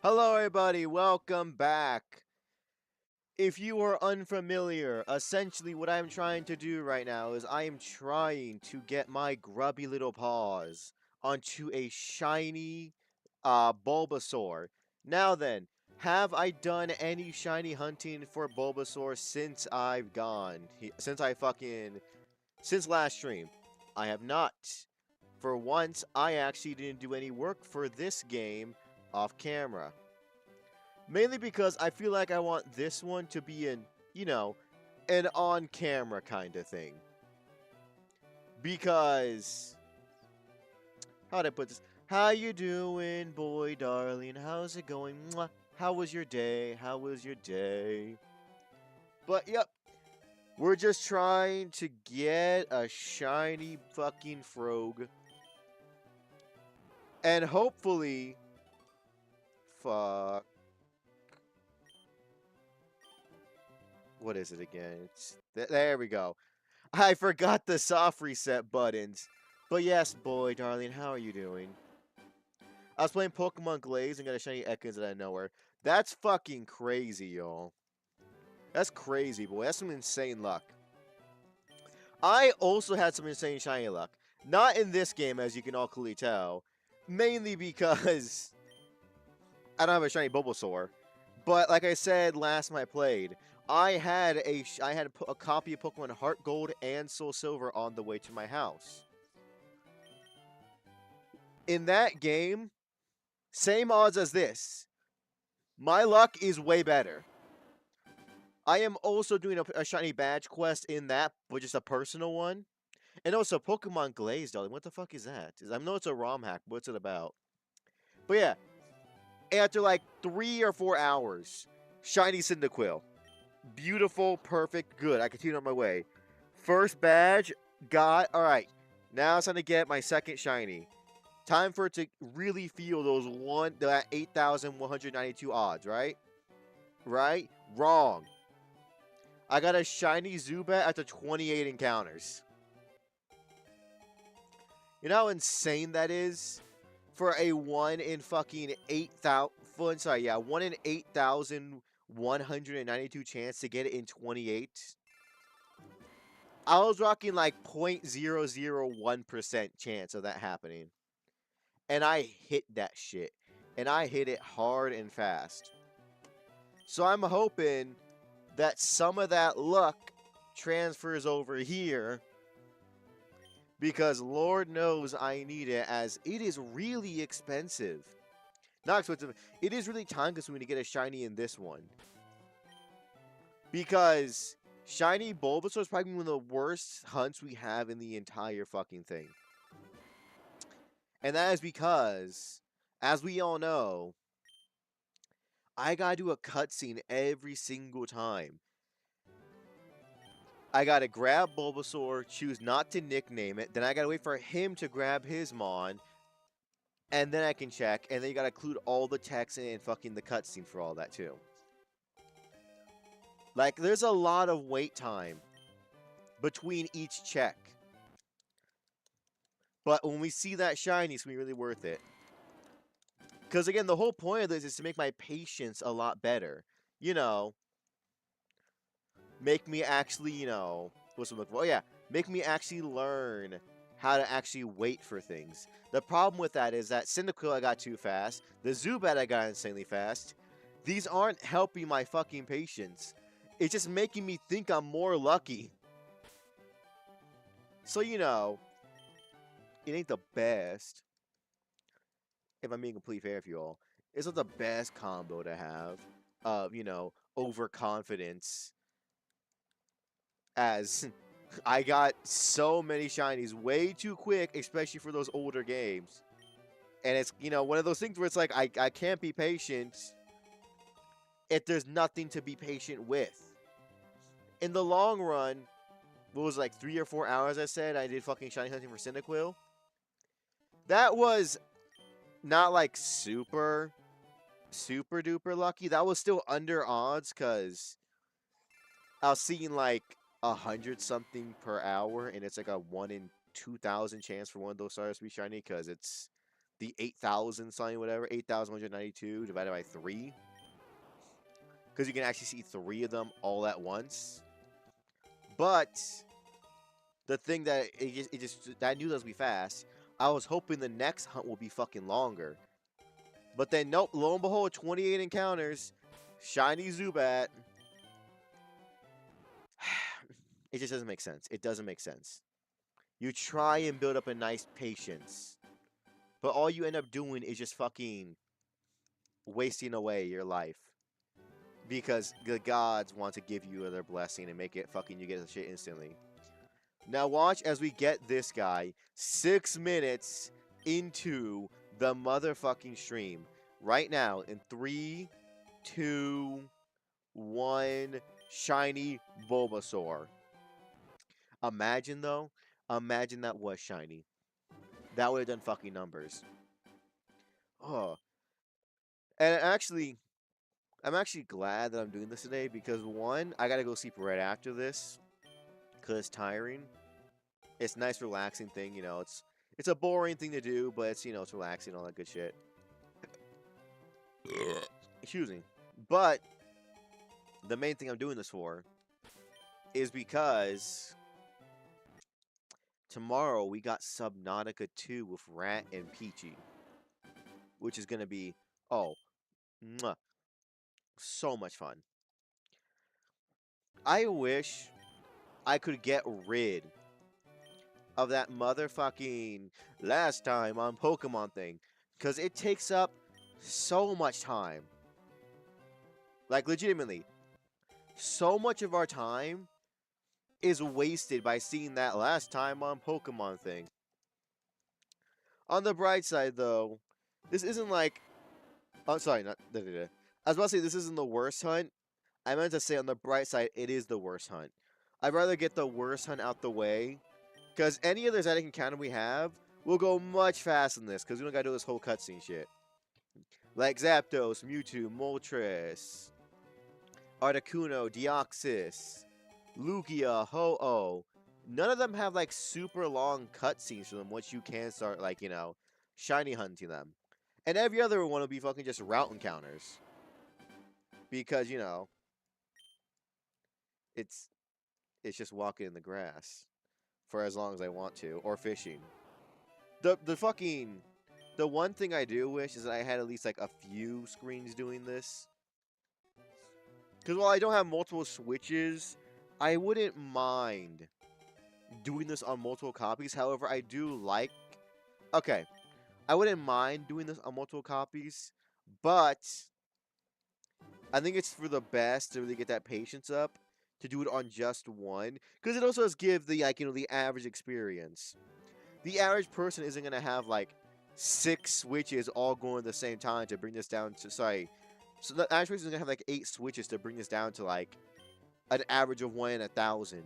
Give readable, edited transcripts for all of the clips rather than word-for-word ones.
Hello, everybody. Welcome back. If you are unfamiliar, essentially what I'm trying to do right now is I am trying to get my grubby little paws onto a shiny Bulbasaur. Now then, have I done any shiny hunting for Bulbasaur since I've gone? Since last stream? I have not. For once, I actually didn't do any work for this game off camera. Mainly because I feel like I want this one to be an on-camera kind of thing. Because, how'd I put this? How you doing, boy, darling? How's it going? Mwah. How was your day? How was your day? But, yep, we're just trying to get a shiny fucking frog. And hopefully, fuck, what is it again? There we go. I forgot the soft reset buttons. But yes, boy, darling, how are you doing? I was playing Pokemon Glaze and got a shiny Ekans out of nowhere. That's fucking crazy, y'all. That's crazy, boy. That's some insane luck. I also had some insane shiny luck. Not in this game, as you can all clearly tell. Mainly because I don't have a shiny Bulbasaur. But like I said last time I played, I had a copy of Pokemon Heart Gold and Soul Silver on the way to my house. In that game, same odds as this. My luck is way better. I am also doing a shiny badge quest in that, but just a personal one. And also Pokemon Glaze, darling. What the fuck is that? I know it's a ROM hack. But what's it about? But yeah, after like 3 or 4 hours, shiny Cyndaquil. Beautiful, perfect, good. I continue on my way. First badge, got. Alright, now it's time to get my second shiny. Time for it to really feel that 8,192 odds, right? Right? Wrong. I got a shiny Zubat after 28 encounters. You know how insane that is? For a 1 in fucking 8,000, sorry, yeah, 1 in 8,192 chance to get it in 28. I was rocking like 0.001% chance of that happening. And I hit that shit. And I hit it hard and fast. So I'm hoping that some of that luck transfers over here because Lord knows I need it, as it is really expensive. Not expensive, it is really time consuming to get a shiny in this one. Because shiny Bulbasaur is probably one of the worst hunts we have in the entire fucking thing. And that is because, as we all know, I gotta do a cutscene every single time. I gotta grab Bulbasaur, choose not to nickname it, then I gotta wait for him to grab his Mon, and then I can check, and then you gotta include all the text and fucking the cutscene for all that too. Like, there's a lot of wait time between each check. But when we see that shiny, it's gonna be really worth it. Because again, the whole point of this is to make my patience a lot better. You know, make me actually, what's I'm looking for? Oh yeah, make me actually learn how to actually wait for things. The problem with that is that Cyndaquil I got too fast, the Zubat I got insanely fast. These aren't helping my fucking patience. It's just making me think I'm more lucky. So, it ain't the best. If I'm being completely fair with you all, it's not the best combo to have of, overconfidence, as I got so many shinies way too quick, especially for those older games. And it's, one of those things where it's like, I can't be patient if there's nothing to be patient with. In the long run, what was it, like 3 or 4 hours I said I did fucking shiny hunting for Cyndaquil? That was not like super duper lucky. That was still under odds because I was seeing like 100 something per hour, and it's like a 1 in 2,000 chance for one of those stars to be shiny because it's the 8,000 sign, whatever, 8,192 divided by 3. Because you can actually see 3 of them all at once. But the thing that that knew that be fast. I was hoping the next hunt will be fucking longer. But then, nope, lo and behold, 28 encounters. Shiny Zubat. It just doesn't make sense. It doesn't make sense. You try and build up a nice patience. But all you end up doing is just fucking wasting away your life. Because the gods want to give you their blessing and make it fucking you get the shit instantly. Now watch as we get this guy 6 minutes into the motherfucking stream. Right now, in 3, 2, 1, shiny Bulbasaur. Imagine though, imagine that was shiny. That would have done fucking numbers. Oh. And actually, I'm actually glad that I'm doing this today because one, I gotta go sleep right after this. Cause it's tiring. It's a nice relaxing thing, you know, it's a boring thing to do, but it's, you know, it's relaxing, all that good shit. Excuse me. But the main thing I'm doing this for is because tomorrow we got Subnautica 2 with Rat and Peachy. Which is gonna be, oh, mwah, so much fun. I wish I could get rid of that motherfucking last time on Pokemon thing. Because it takes up so much time. Like, legitimately. So much of our time is wasted by seeing that last time on Pokemon thing. On the bright side, though, this isn't like... Oh, sorry, not... I was about to say this isn't the worst hunt. I meant to say on the bright side, it is the worst hunt. I'd rather get the worst hunt out the way. Because any other Zodiac encounter we have will go much faster than this. Because we don't gotta do this whole cutscene shit. Like Zapdos, Mewtwo, Moltres, Articuno, Deoxys, Lugia, Ho-Oh. None of them have like super long cutscenes for them once you can start like, you know, shiny hunting them. And every other one will be fucking just route encounters. Because, you know, it's just walking in the grass for as long as I want to, or fishing. The one thing I do wish is that I had at least like a few screens doing this. Because while I don't have multiple switches, I wouldn't mind doing this on multiple copies. However, I do like... Okay, I wouldn't mind doing this on multiple copies, but I think it's for the best to really get that patience up to do it on just one. Because it also does give the, like, you know, the average experience. The average person isn't going to have, like, 6 switches all going at the same time to bring this down to... Sorry. So the average person is going to have, like, 8 switches to bring this down to, like, an average of 1 in 1,000.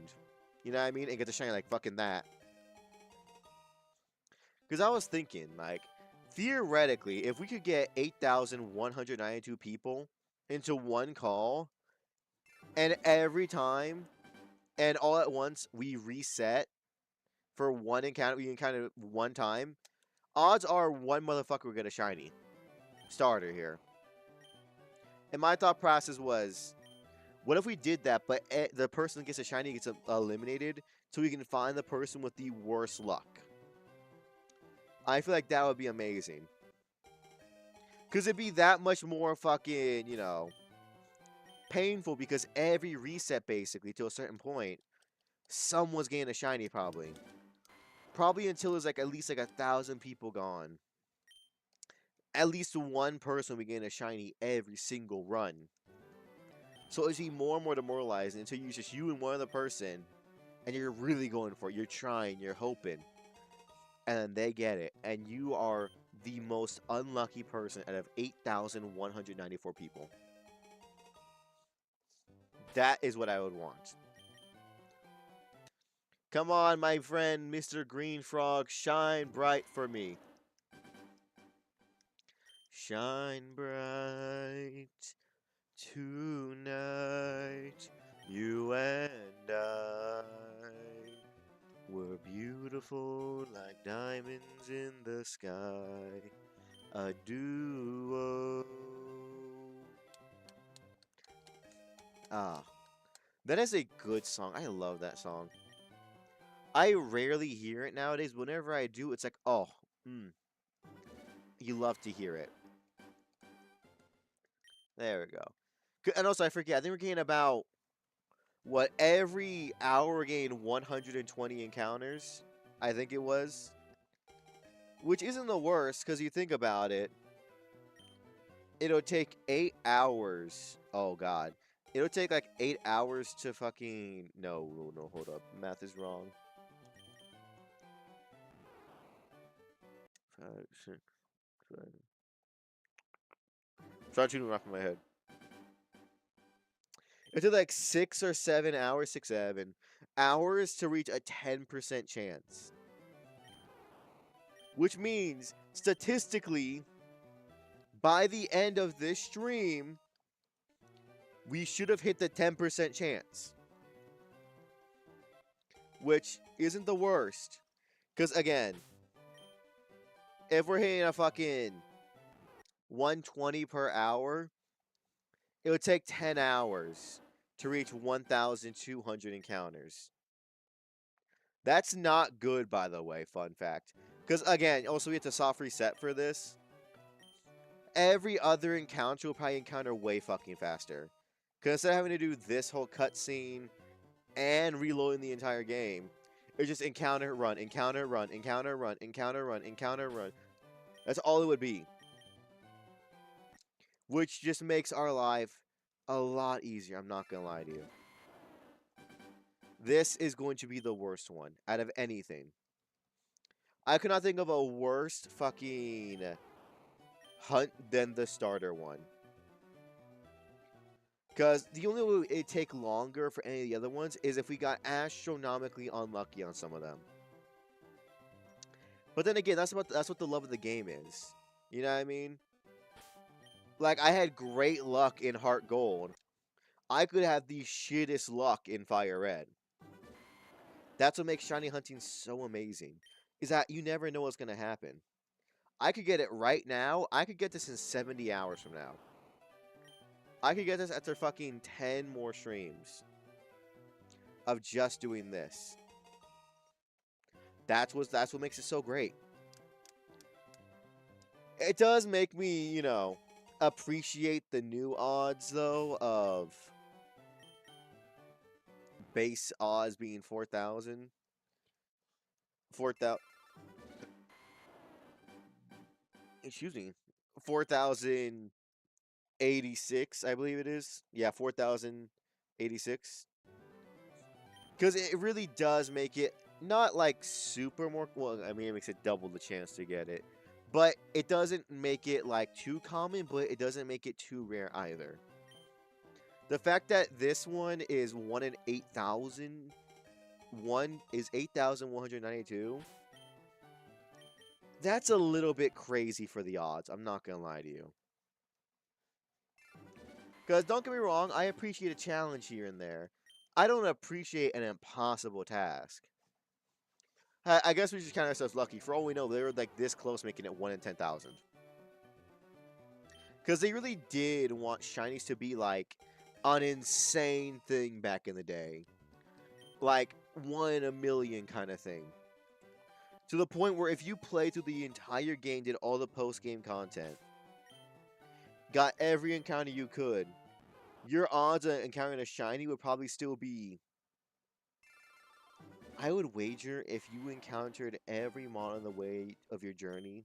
You know what I mean? And get to shine like fucking that. Because I was thinking, like, theoretically, if we could get 8,192 people into one call, and every time, and all at once, we reset for one encounter, we encounter one time, odds are one motherfucker will get a shiny starter here. And my thought process was, what if we did that, but the person that gets a shiny gets eliminated, so we can find the person with the worst luck? I feel like that would be amazing. Because it'd be that much more fucking, you know, painful, because every reset, basically, to a certain point, someone's getting a shiny, probably. Probably until there's, like, at least, like, 1,000 people gone. At least one person will be getting a shiny every single run. So it's be more and more demoralizing until you just you and one other person, and you're really going for it. You're trying, you're hoping, and then they get it, and you are the most unlucky person out of 8,194 people. That is what I would want. Come on, my friend, Mr. Green Frog, shine bright for me. Shine bright tonight, you and I were beautiful like diamonds in the sky. A duo. Ah, that is a good song. I love that song. I rarely hear it nowadays. Whenever I do, it's like, oh, you love to hear it. There we go. And also, I forget. I think we're getting about what every hour we're getting 120 encounters. I think it was, which isn't the worst because you think about it. It'll take 8 hours. Oh God, it'll take like 8 hours to fucking no. Hold up, math is wrong. 5, 6, 7. Start shooting off in my head. It took like 6 or 7 hours, 6, 7 hours to reach a 10% chance. Which means, statistically, by the end of this stream, we should have hit the 10% chance. Which isn't the worst. Because, again, if we're hitting a fucking 120 per hour, it would take 10 hours to reach 1,200 encounters. That's not good, by the way, fun fact. Because, again, also we have to soft reset for this. Every other encounter will probably encounter way fucking faster. Because instead of having to do this whole cutscene and reloading the entire game, it's just encounter, run, encounter, run, encounter, run, encounter, run, encounter, run. That's all it would be. Which just makes our life a lot easier, I'm not gonna lie to you. This is going to be the worst one out of anything. I could not think of a worse fucking hunt than the starter one. Because the only way it'd take longer for any of the other ones is if we got astronomically unlucky on some of them. But then again, that's what the love of the game is. You know what I mean? Like, I had great luck in Heart Gold. I could have the shittest luck in Fire Red. That's what makes shiny hunting so amazing. Is that you never know what's gonna happen. I could get it right now. I could get this in 70 hours from now. I could get this after fucking 10 more streams of just doing this. That's what makes it so great. It does make me, appreciate the new odds though of base odds being 4,000. 4,000. Excuse me. 4,086, I believe it is. Yeah, 4,086. Because it really does make it not like super more. Well, I mean, it makes it double the chance to get it. But it doesn't make it like too common, but it doesn't make it too rare either. The fact that this one is 1 in 8,000, 1 is 8,192. That's a little bit crazy for the odds. I'm not gonna lie to you. Because don't get me wrong, I appreciate a challenge here and there. I don't appreciate an impossible task. I guess we just count ourselves lucky. For all we know, they were like this close, making it 1 in 10,000. Because they really did want shinies to be like an insane thing back in the day. Like 1 in a million kind of thing. To the point where if you play through the entire game, did all the post-game content, got every encounter you could, your odds of encountering a shiny would probably still be... I would wager if you encountered every mon on the way of your journey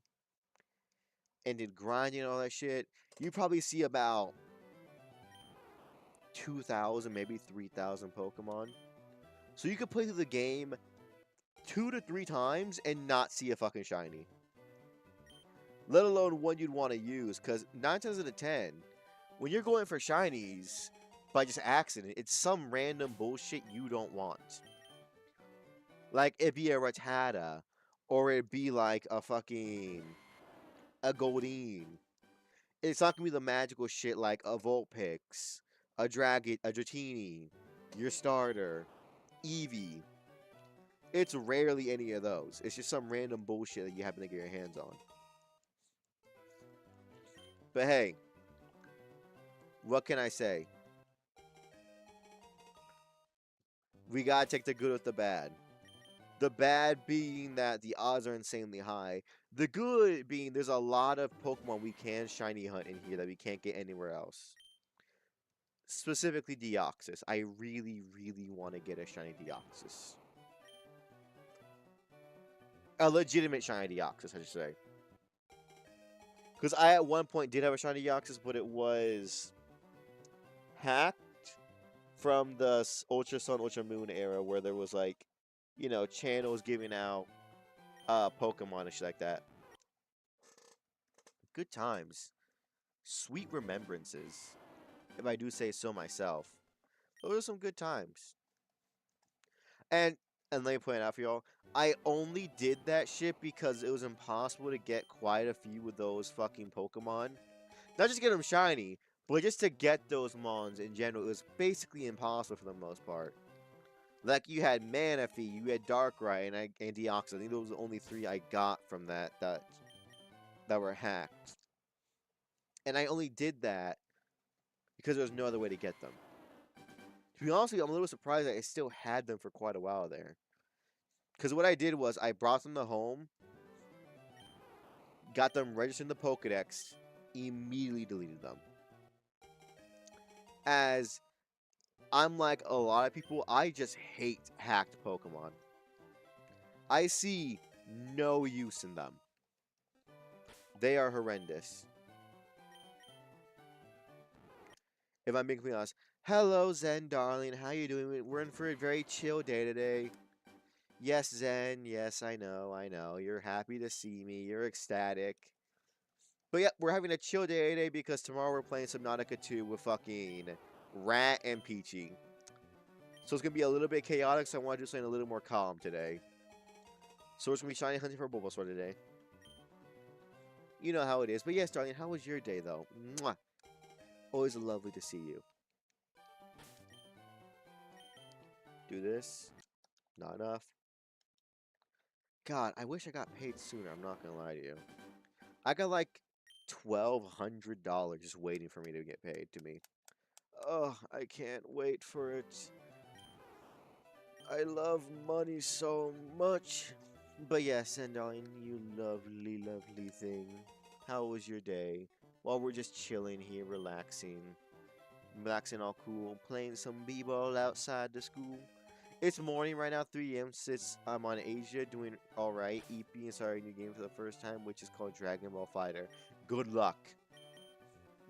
and did grinding and all that shit, you'd probably see about 2,000, maybe 3,000 Pokemon. So you could play through the game 2 to 3 times and not see a fucking shiny. Let alone one you'd want to use, because 9 times out of 10, when you're going for shinies by just accident, it's some random bullshit you don't want. Like, it'd be a Rattata, or it'd be like a fucking... a Goldeen. It's not gonna be the magical shit like a Vulpix, a Dratini, your starter, Eevee. It's rarely any of those. It's just some random bullshit that you happen to get your hands on. But hey, what can I say? We gotta take the good with the bad. The bad being that the odds are insanely high. The good being there's a lot of Pokemon we can shiny hunt in here that we can't get anywhere else. Specifically Deoxys. I really, really want to get a shiny Deoxys. A legitimate shiny Deoxys, I should say. Because I at one point did have a shiny Deoxys, but it was hacked from the Ultra Sun, Ultra Moon era where there was like, you know, channels giving out Pokemon and shit like that. Good times. Sweet remembrances, if I do say so myself. Those are some good times. And let me point out for y'all, I only did that shit because it was impossible to get quite a few of those fucking Pokemon. Not just to get them shiny, but just to get those Mons in general. It was basically impossible for the most part. Like, you had Manaphy, you had Darkrai, and Deoxys. I think those were the only three I got from that were hacked. And I only did that because there was no other way to get them. To be honest with you, I'm a little surprised that I still had them for quite a while there. Because what I did was I brought them to home, got them registered in the Pokedex, immediately deleted them. As I'm like a lot of people, I just hate hacked Pokemon. I see no use in them. They are horrendous. If I'm being completely honest. Hello, Zen, darling. How you doing? We're in for a very chill day today. Yes, Zen. Yes, I know. I know. You're happy to see me. You're ecstatic. But yeah, we're having a chill day today because tomorrow we're playing Subnautica 2 with fucking Rat and Peachy. So it's going to be a little bit chaotic, so I want to do something a little more calm today. So we're going to be shiny hunting for Bulbasaur today. You know how it is. But yes, darling, how was your day, though? Mwah. Always lovely to see you. Do this. Not enough. God, I wish I got paid sooner. I'm not going to lie to you. I got like $1,200 just waiting for me to get paid to me. Oh, I can't wait for it. I love money so much. But yes, and darling, you lovely, lovely thing. How was your day? While we're just chilling here, relaxing. Relaxing all cool, playing some b-ball outside the school. It's morning right now, 3 a.m. since I'm on Asia, doing alright. EP and starting a new game for the first time, which is called Dragon Ball Fighter. Good luck.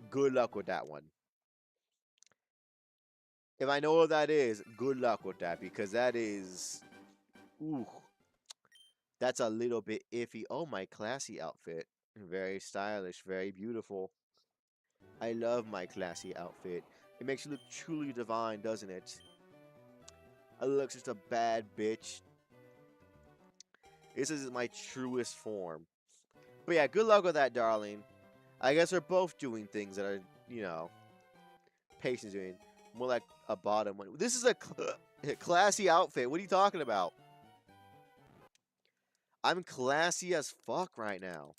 Good luck with that one. If I know what that is, good luck with that, because that is... Ooh. That's a little bit iffy. Oh, my classy outfit. Very stylish, very beautiful. I love my classy outfit. It makes you look truly divine, doesn't it? I look just a bad bitch. This is my truest form. But yeah, good luck with that, darling. I guess we're both doing things that are, you know, patience doing. More like a bottom one. This is a classy outfit. What are you talking about? I'm classy as fuck right now.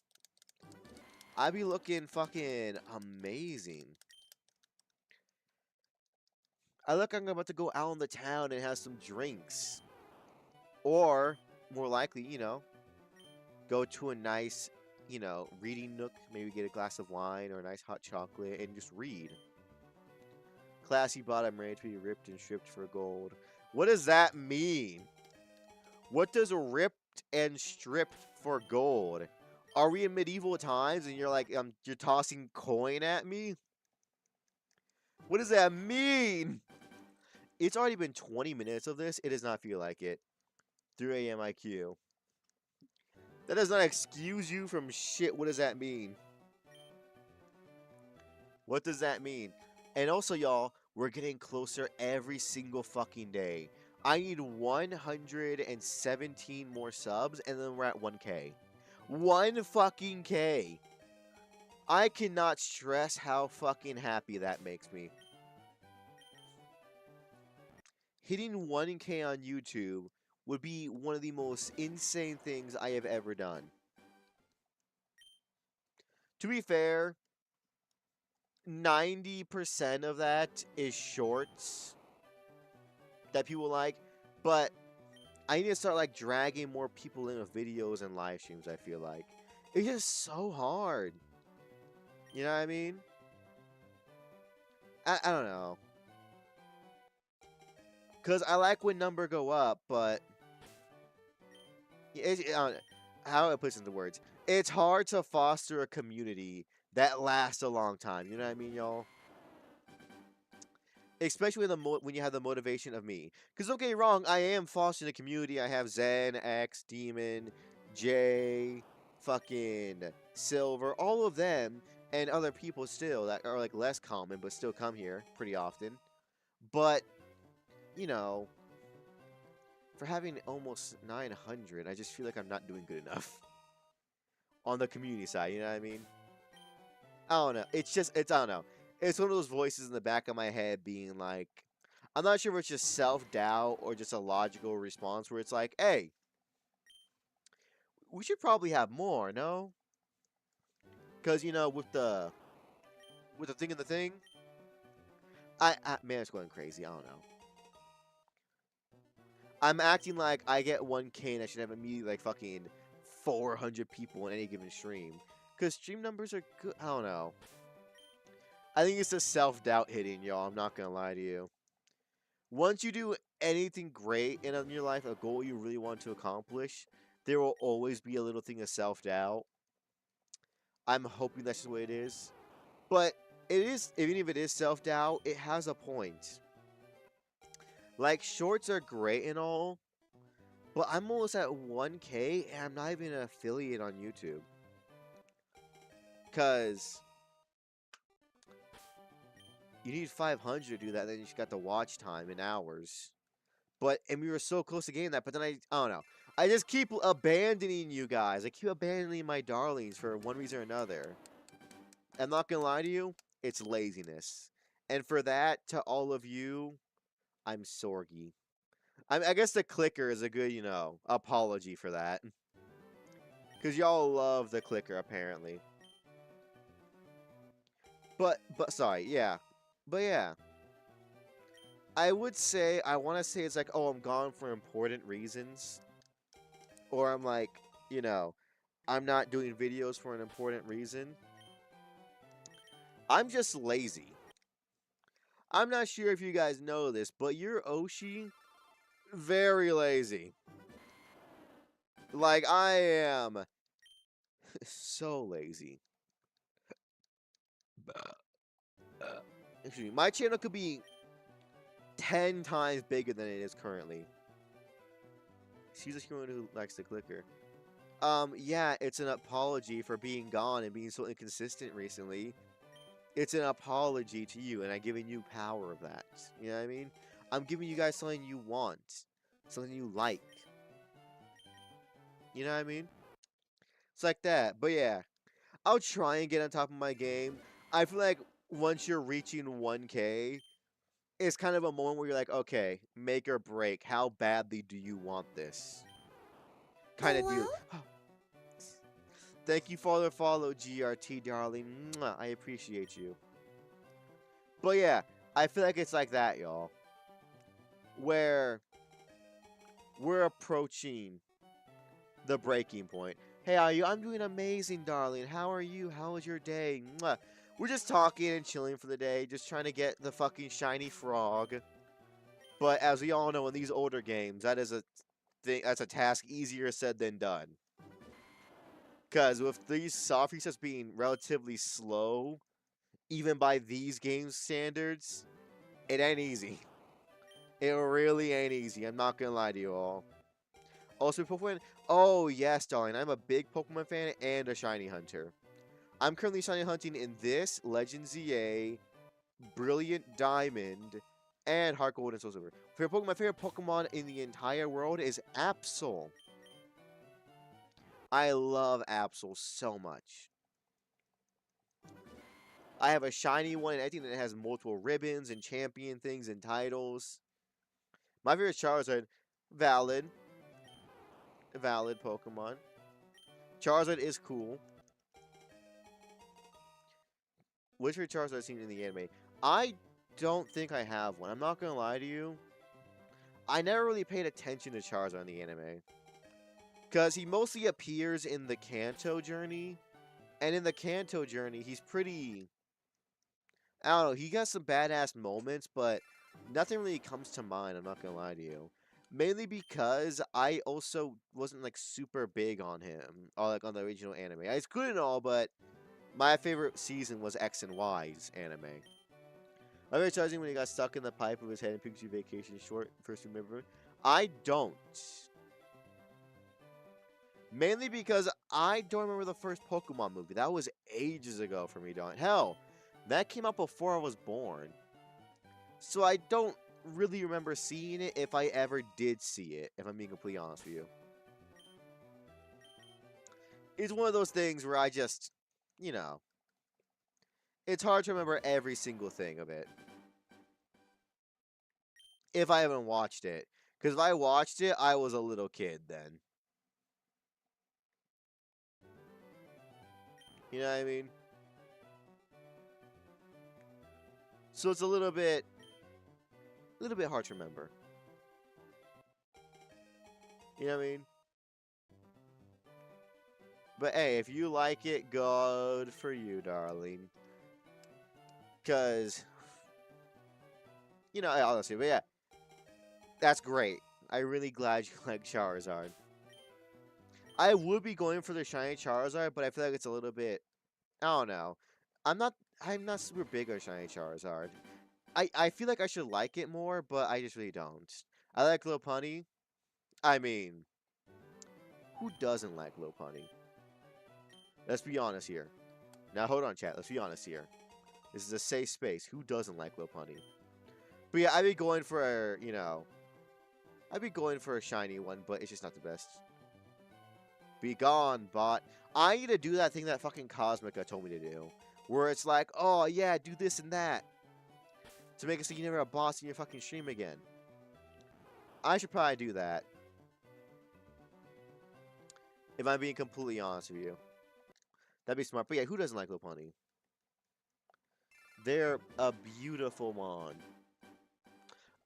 I be looking fucking amazing. I look like I'm about to go out in the town and have some drinks. Or, more likely, you know, go to a nice, you know, reading nook. Maybe get a glass of wine or a nice hot chocolate and just read. Classy bottom ready to be ripped and stripped for gold. What does that mean? What does ripped and stripped for gold? Are we in medieval times and you're like, you're tossing coin at me? What does that mean? It's already been 20 minutes of this. It does not feel like it. 3 a.m. IQ. That does not excuse you from shit. What does that mean? What does that mean? And also, y'all, we're getting closer every single fucking day. I need 117 more subs, and then we're at 1K. 1 fucking K. I cannot stress how fucking happy that makes me. Hitting 1K on YouTube would be one of the most insane things I have ever done. To be fair, 90% of that is shorts that people like, but I need to start like dragging more people in with videos and live streams. I feel like it's just so hard. You know what I mean? I don't know, cause I like when number go up, but how it puts into words, it's hard to foster a community that lasts a long time. You know what I mean, y'all? Especially when you have the motivation of me. Because don't get me wrong, I am fostering a community. I have Zen, X, Demon, Jay, fucking Silver, all of them, and other people still that are like less common but still come here pretty often. But, you know, for having almost 900, I just feel like I'm not doing good enough on the community side, you know what I mean? I don't know. I don't know. It's one of those voices in the back of my head being like, I'm not sure if it's just self doubt or just a logical response where it's like, hey, we should probably have more, no? Because with the thing and the thing, man, it's going crazy. I don't know. I'm acting like I get 1K and I should have immediately like fucking 400 people in any given stream. Because stream numbers are good. I don't know. I think it's just self doubt hitting, y'all. I'm not gonna lie to you. Once you do anything great in your life, a goal you really want to accomplish, there will always be a little thing of self doubt. I'm hoping that's just what it is. But it is, even if it is self doubt, it has a point. Like, shorts are great and all, but I'm almost at 1K and I'm not even an affiliate on YouTube. Because you need 500 to do that, then you just got the watch time in hours. And we were so close to getting that, but then I don't know. I just keep abandoning you guys. I keep abandoning my darlings for one reason or another. I'm not gonna lie to you, it's laziness. And for that, to all of you, I'm sorry. I guess the clicker is a good, apology for that. Because y'all love the clicker, apparently. Sorry, yeah. But yeah. I would say, I want to say it's like, oh, I'm gone for important reasons. Or I'm like, you know, I'm not doing videos for an important reason. I'm just lazy. I'm not sure if you guys know this, but your Oshi, very lazy. Like, I am so lazy. Excuse me. My channel could be 10 times bigger than it is currently. She's a human who likes the clicker. Yeah, it's an apology for being gone and being so inconsistent recently. It's an apology to you, and I'm giving you power of that. You know what I mean? I'm giving you guys something you want. Something you like. You know what I mean? It's like that. But yeah, I'll try and get on top of my game. I feel like once you're reaching 1K, it's kind of a moment where you're like, okay, make or break. How badly do you want this? Kind of deal. Thank you for the follow, GRT, darling. Mwah, I appreciate you. But yeah, I feel like it's like that, y'all. Where we're approaching the breaking point. Hey, are you? I'm doing amazing, darling. How are you? How was your day? Mwah. We're just talking and chilling for the day, just trying to get the fucking shiny frog. But as we all know, in these older games, that is a thing. That's a task easier said than done. Because with these soft resets being relatively slow, even by these game standards, it ain't easy. It really ain't easy. I'm not gonna lie to you all. Also, Pokemon. Oh yes, darling. I'm a big Pokemon fan and a shiny hunter. I'm currently shiny hunting in this Legend ZA, Brilliant Diamond, and Heart Gold and Soul Silver. My favorite Pokemon in the entire world is Absol. I love Absol so much. I have a shiny one, and I think that it has multiple ribbons and champion things and titles. My favorite Charizard, valid. Valid Pokemon. Charizard is cool. Which Charizard I've seen in the anime? I don't think I have one. I'm not gonna lie to you. I never really paid attention to Charizard in the anime. Because he mostly appears in the Kanto journey. And in the Kanto journey, he's pretty... I don't know, he got some badass moments, but nothing really comes to mind, I'm not gonna lie to you. Mainly because I also wasn't, like, super big on him. Or, like, on the original anime. It's good and all, but my favorite season was X and Y's anime. I remember charging when he got stuck in the pipe of his head in Pikachu Vacation short, first remember. I don't. Mainly because I don't remember the first Pokemon movie. That was ages ago for me, don't. Hell, that came out before I was born. So I don't really remember seeing it if I ever did see it, if I'm being completely honest with you. It's one of those things where I just, you know, it's hard to remember every single thing of it. If I haven't watched it. Because if I watched it, I was a little kid then. You know what I mean? So it's a little bit hard to remember. You know what I mean? But hey, if you like it, good for you, darling. Because, you know, honestly, but yeah. That's great. I'm really glad you like Charizard. I would be going for the shiny Charizard, but I feel like it's a little bit... I don't know. I'm not super big on shiny Charizard. I feel like I should like it more, but I just really don't. I like Lopunny. I mean, who doesn't like Lopunny? Let's be honest here. Now, hold on, chat. Let's be honest here. This is a safe space. Who doesn't like Lopunny? But yeah, I'd be going for a, you know... I'd be going for a shiny one, but it's just not the best. Be gone, bot. I need to do that thing that fucking Cosmica told me to do. Where it's like, oh yeah, do this and that. To make it so you never have a boss in your fucking stream again. I should probably do that. If I'm being completely honest with you. That'd be smart. But yeah, who doesn't like Lopunny? They're a beautiful mon.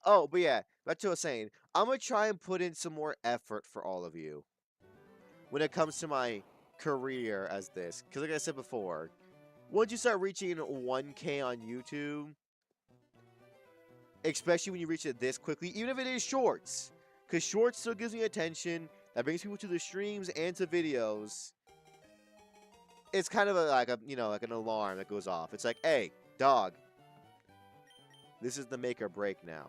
Oh, but yeah, back to what I was saying. I'm going to try and put in some more effort for all of you. When it comes to my career as this. Because like I said before, once you start reaching 1K on YouTube, especially when you reach it this quickly, even if it is shorts, because shorts still gives me attention, that brings people to the streams and to videos. It's kind of like an alarm that goes off. It's like, hey, dog, this is the make or break now.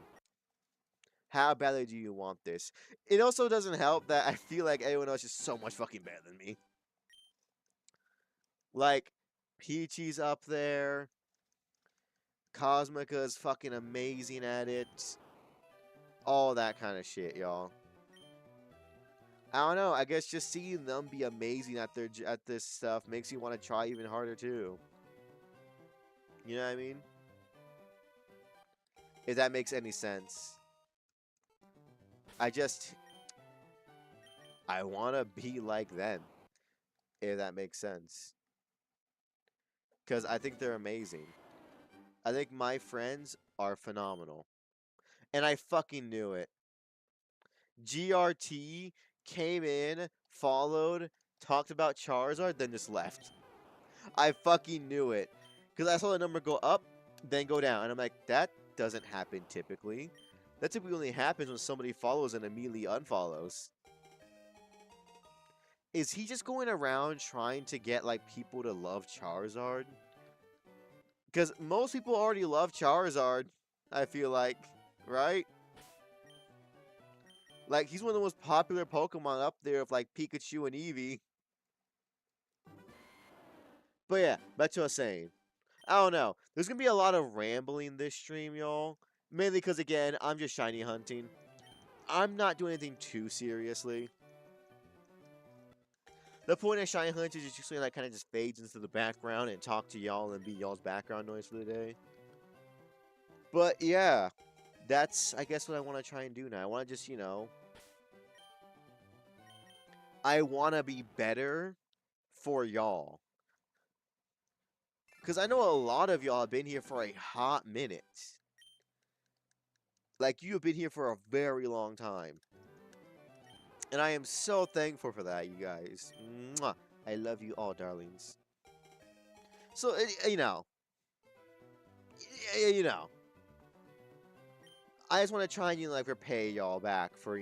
How badly do you want this? It also doesn't help that I feel like everyone else is so much fucking better than me. Like, Peachy's up there. Cosmica is fucking amazing at it. All that kind of shit, y'all. I don't know. I guess just seeing them be amazing at this stuff makes you want to try even harder too. You know what I mean? If that makes any sense. I want to be like them. If that makes sense. Because I think they're amazing. I think my friends are phenomenal. And I fucking knew it. GRT came in, followed, talked about Charizard, then just left. I fucking knew it. Because I saw the number go up, then go down. And I'm like, that doesn't happen typically. That typically only happens when somebody follows and immediately unfollows. Is he just going around trying to get, like, people to love Charizard? Because most people already love Charizard, I feel like, right? Like, he's one of the most popular Pokemon up there of, like, Pikachu and Eevee. But yeah, back to what I was saying. I don't know. There's going to be a lot of rambling this stream, y'all. Mainly because, again, I'm just shiny hunting. I'm not doing anything too seriously. The point of shiny hunting is usually, like, kind of just fades into the background and talk to y'all and be y'all's background noise for the day. But, yeah. That's, I guess, what I want to try and do now. I want to just, you know... I want to be better for y'all. Because I know a lot of y'all have been here for a hot minute. Like, you have been here for a very long time. And I am so thankful for that, you guys. Mwah. I love you all, darlings. So, you know. You know. I just want to try and, like, repay y'all back for,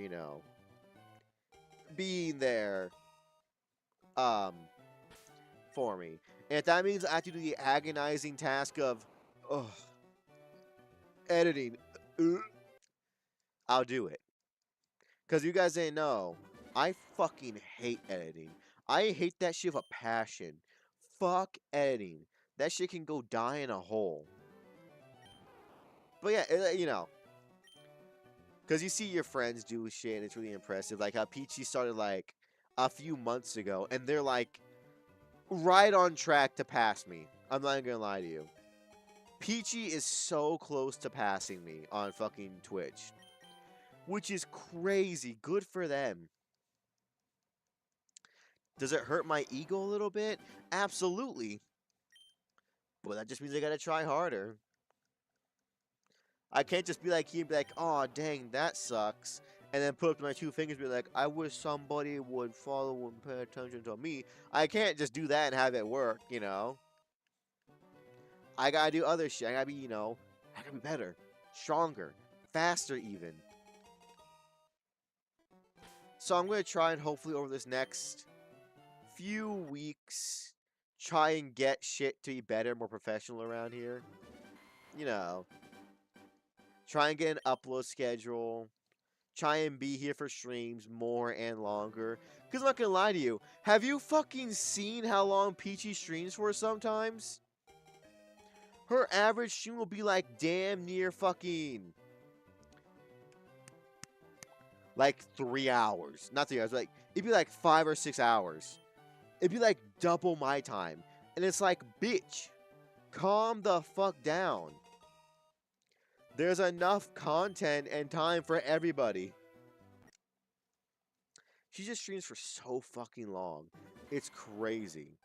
being there, for me. And if that means I have to do the agonizing task of, ugh, editing, I'll do it. Because you guys didn't know, I fucking hate editing. I hate that shit with a passion. Fuck editing. That shit can go die in a hole. But yeah, because you see your friends do shit and it's really impressive. Like how Peachy started like a few months ago and they're like right on track to pass me. I'm not gonna lie to you. Peachy is so close to passing me on fucking Twitch. Which is crazy. Good for them. Does it hurt my ego a little bit? Absolutely. But that just means I gotta try harder. I can't just be like he and be like, oh dang, that sucks. And then put up my two fingers and be like, I wish somebody would follow and pay attention to me. I can't just do that and have it work, I gotta do other shit. I gotta be, I gotta be better, stronger, faster even. So I'm gonna try and hopefully over this next few weeks try and get shit to be better, more professional around here. Try and get an upload schedule. Try and be here for streams more and longer. Because I'm not gonna lie to you. Have you fucking seen how long Peachy streams for sometimes? Her average stream will be like damn near fucking... like 3 hours. Not 3 hours, like, it'd be like 5 or 6 hours. It'd be like double my time. And it's like, bitch, calm the fuck down. There's enough content and time for everybody. She just streams for so fucking long. It's crazy.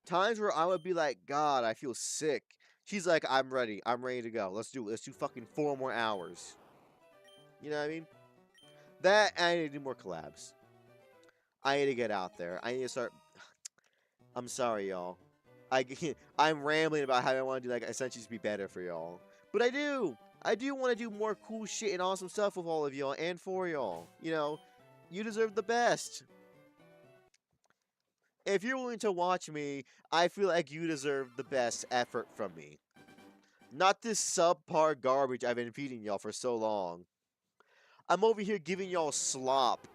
Times where I would be like, God, I feel sick. She's like, I'm ready. I'm ready to go. Let's do it. Let's do fucking 4 more hours. You know what I mean? That, and I need to do more collabs. I need to get out there. I need to start... I'm sorry, y'all. I'm rambling about how I want to do, like, essentially just be better for y'all. But I do! I do want to do more cool shit and awesome stuff with all of y'all and for y'all. You deserve the best. If you're willing to watch me, I feel like you deserve the best effort from me. Not this subpar garbage I've been feeding y'all for so long. I'm over here giving y'all slop.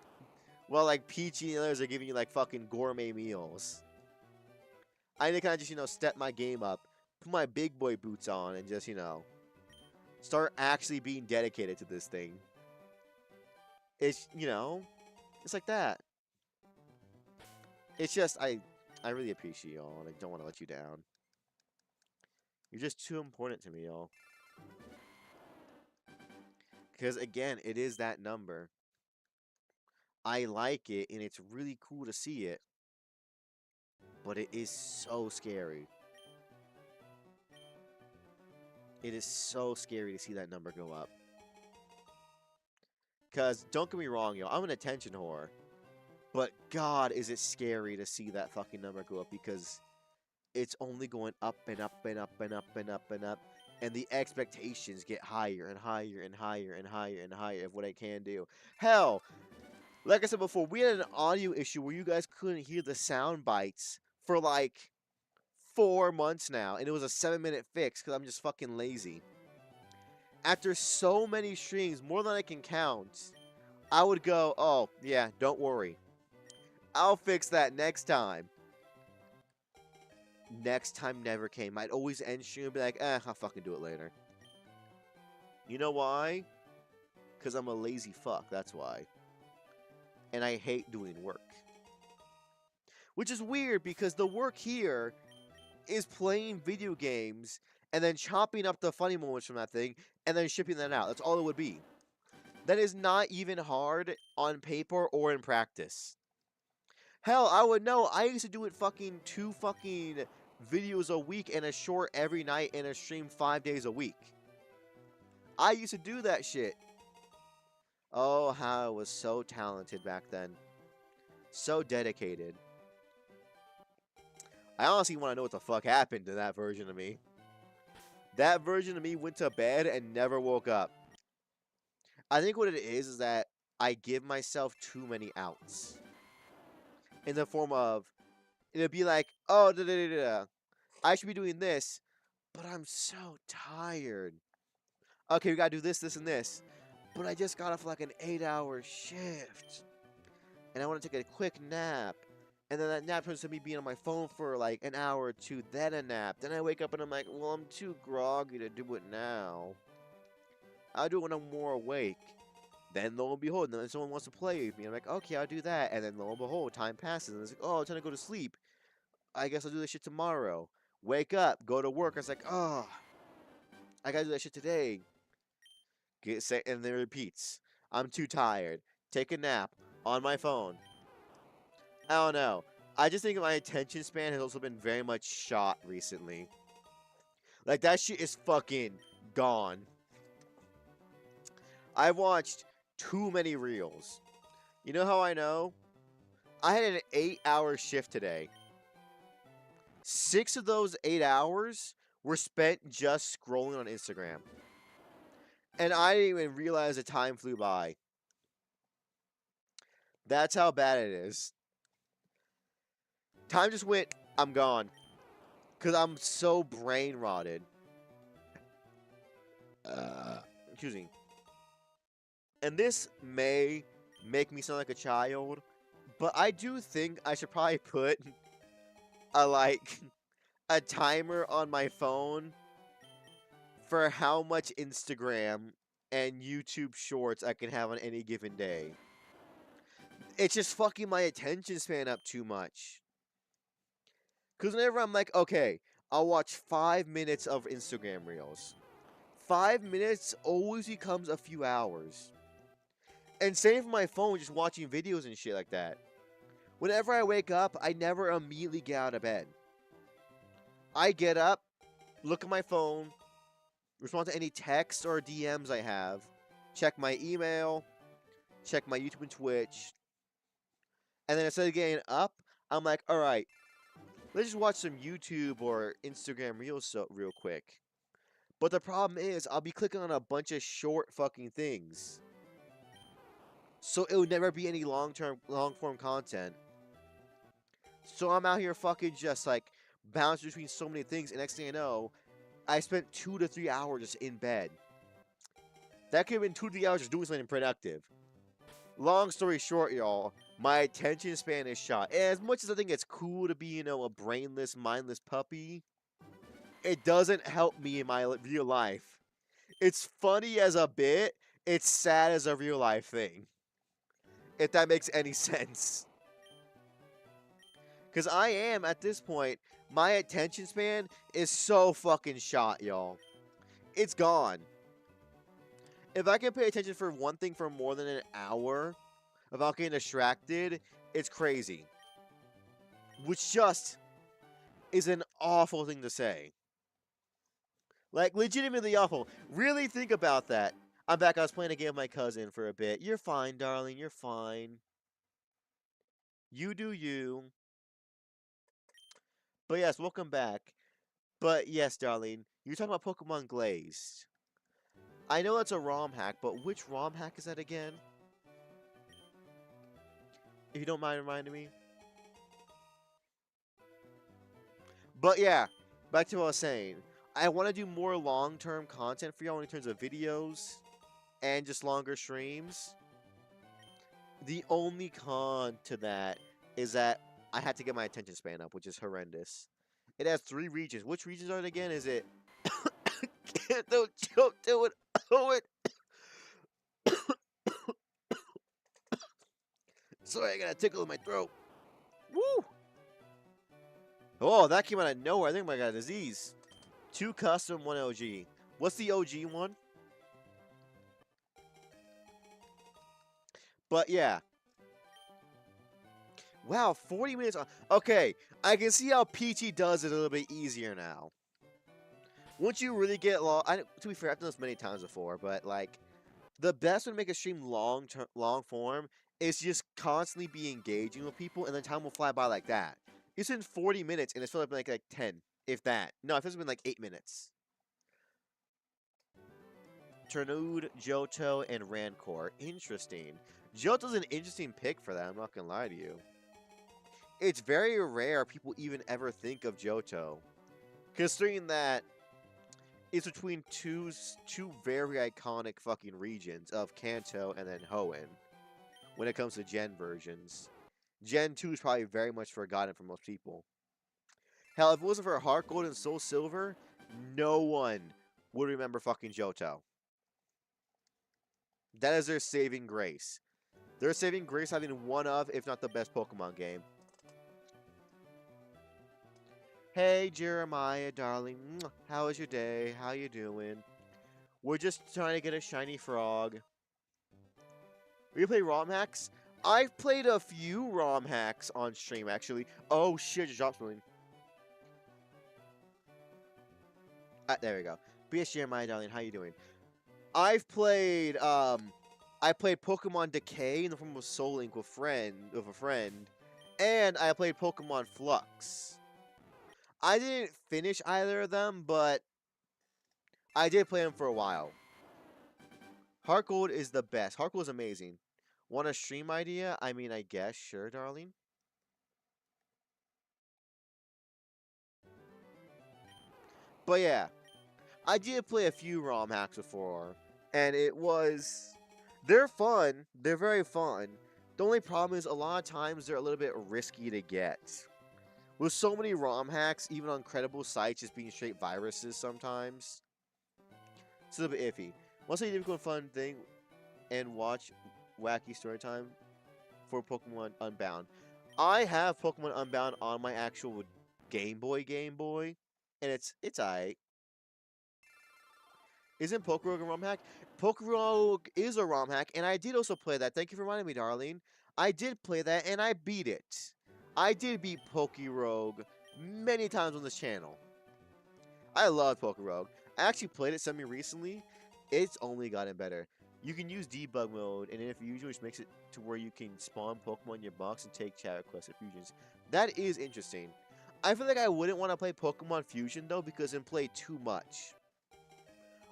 While like Peachy and others are giving you like fucking gourmet meals. I need to kind of just, step my game up. Put my big boy boots on and just, start actually being dedicated to this thing. It's, it's like that. It's just, I really appreciate y'all, and I don't want to let you down. You're just too important to me, y'all. Because, again, it is that number. I like it, and it's really cool to see it. But it is so scary. It is so scary to see that number go up. Because, don't get me wrong, y'all, I'm an attention whore. But, God, is it scary to see that fucking number go up, because it's only going up and up and up and up and up and up. And the expectations get higher and higher and higher and higher and higher of what I can do. Hell, like I said before, we had an audio issue where you guys couldn't hear the sound bites for like 4 months now. And it was a 7-minute fix because I'm just fucking lazy. After so many streams, more than I can count, I would go, oh, yeah, don't worry. I'll fix that next time. Next time never came. I'd always end stream and be like, I'll fucking do it later. You know why? Because I'm a lazy fuck, that's why. And I hate doing work. Which is weird, because the work here is playing video games and then chopping up the funny moments from that thing and then shipping that out. That's all it would be. That is not even hard on paper or in practice. Hell, I would know. I used to do it fucking 2 fucking videos a week and a short every night and a stream 5 days a week. I used to do that shit. Oh, how I was so talented back then. So dedicated. I honestly want to know what the fuck happened to that version of me. That version of me went to bed and never woke up. I think what it is that I give myself too many outs. In the form of, it'll be like, oh, I should be doing this, but I'm so tired. Okay, we gotta do this, this, and this. But I just got off like an 8-hour shift. And I want to take a quick nap. And then that nap turns to me being on my phone for like an hour or two, then a nap. Then I wake up and I'm like, well, I'm too groggy to do it now. I'll do it when I'm more awake. Then lo and behold, then someone wants to play with me. I'm like, okay, I'll do that. And then lo and behold, time passes. And it's like, oh, I'm trying to go to sleep. I guess I'll do this shit tomorrow. Wake up, go to work. I was like, oh, I gotta do that shit today. Get set, and then it repeats. I'm too tired. Take a nap on my phone. I don't know. I just think my attention span has also been very much shot recently. Like, that shit is fucking gone. I've watched too many reels. You know how I know? I had an 8-hour shift today. 6 of those 8 hours were spent just scrolling on Instagram. And I didn't even realize the time flew by. That's how bad it is. Time just went, I'm gone. Because I'm so brain rotted. Excuse me. And this may make me sound like a child, but I do think I should probably put a timer on my phone for how much Instagram and YouTube shorts I can have on any given day. It's just fucking my attention span up too much. Because whenever I'm like, okay, I'll watch 5 minutes of Instagram reels. 5 minutes always becomes a few hours. And same for my phone, just watching videos and shit like that. Whenever I wake up, I never immediately get out of bed. I get up, look at my phone, respond to any texts or DMs I have, check my email, check my YouTube and Twitch, and then instead of getting up, I'm like, alright, let's just watch some YouTube or Instagram Reels real quick. But the problem is, I'll be clicking on a bunch of short fucking things. So it would never be any long-form content. So I'm out here fucking just like bouncing between so many things, and next thing I know, I spent 2 to 3 hours just in bed. That could have been 2 to 3 hours just doing something productive. Long story short, y'all, my attention span is shot. And as much as I think it's cool to be, you know, a brainless, mindless puppy, it doesn't help me in my real life. It's funny as a bit, it's sad as a real life thing. If that makes any sense. Because I am, at this point, my attention span is so fucking shot, y'all. It's gone. If I can pay attention for one thing for more than an hour without getting distracted, it's crazy. Which just is an awful thing to say. Like, legitimately awful. Really think about that. I'm back. I was playing a game with my cousin for a bit. You're fine, darling. You're fine. You do you. But yes, welcome back. But yes, darling, you're talking about Pokemon Glazed. I know it's a ROM hack, but which ROM hack is that again? If you don't mind reminding me. But yeah, back to what I was saying. I want to do more long-term content for y'all in terms of videos and just longer streams. The only con to that is that I had to get my attention span up, which is horrendous. It has 3 regions. Which regions are it again? Is it... Don't do it. Oh, it. Sorry, I got a tickle in my throat. Woo! Oh, that came out of nowhere. I think I got a disease. 2 custom, 1 OG. What's the OG one? But yeah. Wow, 40 minutes. Okay, I can see how PT does it a little bit easier now. Once you really get long, to be fair, I've done this many times before, but like the best way to make a stream long form is just constantly be engaging with people, and then time will fly by like that. It's been 40 minutes, and it's felt like 10, if that. No, it feels been like 8 minutes. Ternude, Johto, and Rancor. Interesting. Johto's an interesting pick for that, I'm not gonna lie to you. It's very rare people even ever think of Johto. Considering that it's between two very iconic fucking regions of Kanto and then Hoenn when it comes to Gen versions. Gen 2 is probably very much forgotten for most people. Hell, if it wasn't for Heart Gold and Soul Silver, no one would remember fucking Johto. That is their saving grace. Their saving grace having one of, if not the best Pokemon game. Hey Jeremiah, darling. How was your day? How you doing? We're just trying to get a shiny frog. You play ROM hacks? I've played a few ROM hacks on stream, actually. Oh shit, just dropped something. There we go. BS Jeremiah, darling, how you doing? I've played, I played Pokemon Decay in the form of Soul Link with a friend, and I played Pokemon Flux. I didn't finish either of them, but I did play them for a while. Heart Gold is the best. Heart Gold is amazing. Want a stream idea? I mean, I guess. Sure, darling. But yeah, I did play a few ROM hacks before, and they're fun. They're very fun. The only problem is a lot of times they're a little bit risky to get. With so many ROM hacks, even on credible sites, just being straight viruses sometimes, it's a little bit iffy. Once a difficult fun thing and watch wacky story time for Pokemon Unbound. I have Pokemon Unbound on my actual Game Boy, and it's alright. Isn't Pokerogue a ROM hack? Pokerogue is a ROM hack, and I did also play that. Thank you for reminding me, darling. I did play that, and I beat it. I did beat Pokerogue many times on this channel. I love Pokerogue. I actually played it semi-recently. It's only gotten better. You can use debug mode, and if you use it, which makes it to where you can spawn Pokemon in your box and take chat requests and fusions. That is interesting. I feel like I wouldn't want to play Pokemon Fusion, though, because then play too much.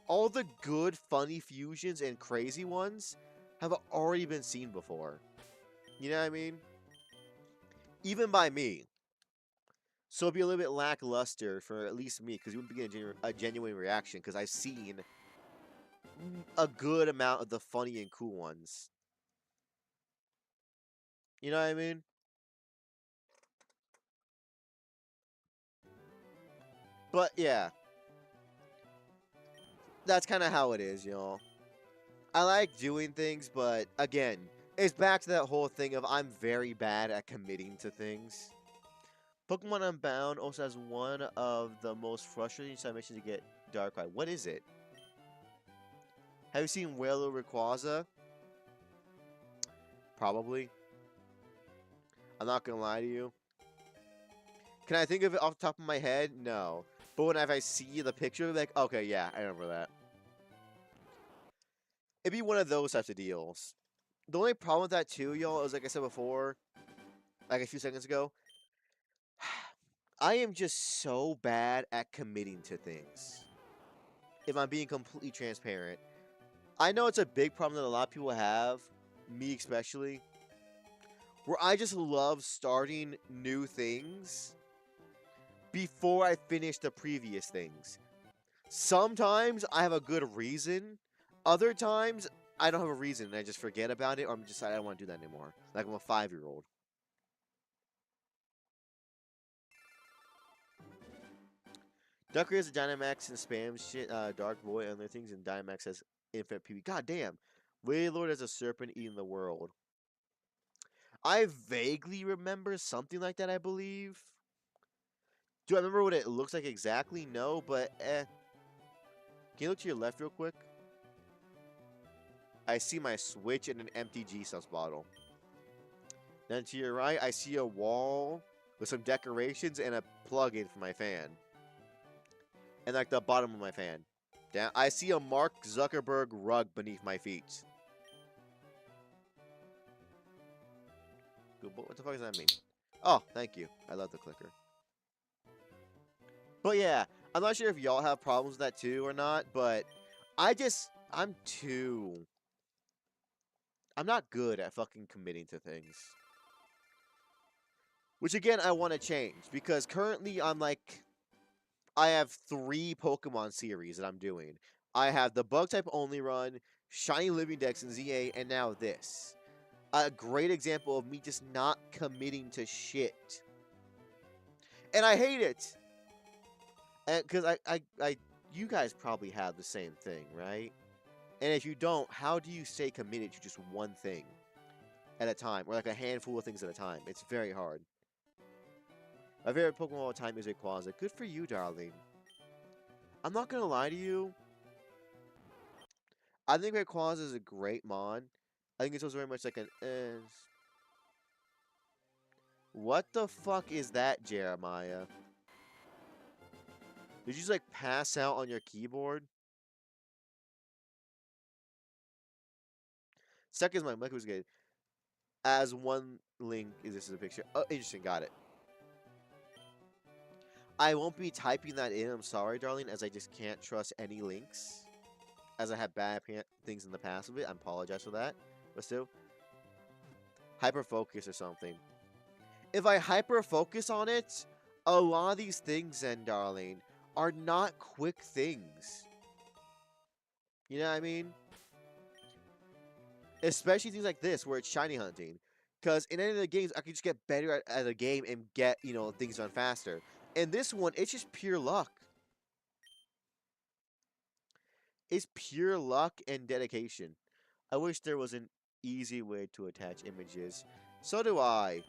All the good, funny fusions and crazy ones have already been seen before. You know what I mean? Even by me. So it'd be a little bit lackluster for at least me, because you wouldn't be getting a genuine reaction, because I've seen a good amount of the funny and cool ones. You know what I mean? But yeah, that's kind of how it is, y'all. I like doing things, but again, it's back to that whole thing of I'm very bad at committing to things. Pokemon Unbound also has one of the most frustrating side missions to get Darkrai. What is it? Have you seen Whale Rayquaza? Probably. I'm not gonna lie to you. Can I think of it off the top of my head? No. But when I see the picture, like, okay, yeah, I remember that. It'd be one of those types of deals. The only problem with that too, y'all, is like I said before, like a few seconds ago, I am just so bad at committing to things. If I'm being completely transparent. I know it's a big problem that a lot of people have, me especially, where I just love starting new things before I finish the previous things. Sometimes I have a good reason. Other times I don't have a reason and I just forget about it, or I'm just I don't want to do that anymore. Like I'm a 5-year-old. Ducker has a Dynamax and spams shit, Dark Void and other things, and Dynamax has infinite PB. God damn. Wailord has a serpent eating the world. I vaguely remember something like that, I believe. Do I remember what it looks like exactly? No, but eh. Can you look to your left real quick? I see my Switch and an empty G-Subs bottle. Then to your right, I see a wall with some decorations and a plug-in for my fan. And like the bottom of my fan. Down, I see a Mark Zuckerberg rug beneath my feet. What the fuck does that mean? Oh, thank you. I love the clicker. But yeah, I'm not sure if y'all have problems with that too or not, but I'm not good at fucking committing to things. Which again, I want to change, because currently I have 3 Pokemon series that I'm doing. I have the Bug type only run, Shiny Living Dex in ZA, and now this. A great example of me just not committing to shit. And I hate it! Because you guys probably have the same thing, right? And if you don't, how do you stay committed to just one thing at a time, or like a handful of things at a time? It's very hard. My favorite Pokemon of all time is Rayquaza. Good for you, darling. I'm not gonna lie to you. I think Rayquaza is a great mon. I think it's also very much like an. What the fuck is that, Jeremiah? Did you just like pass out on your keyboard? Second is my mic was good. As one link is this is a picture. Oh, interesting. Got it. I won't be typing that in. I'm sorry, darling, as I just can't trust any links. As I had bad things in the past with it. I apologize for that. But still, hyper focus or something. If I hyper focus on it, a lot of these things, then, darling, are not quick things. You know what I mean? Especially things like this, where it's shiny hunting. Because in any of the games, I can just get better at a game and get, things done faster. In this one, it's just pure luck. It's pure luck and dedication. I wish there was an easy way to attach images. So do I.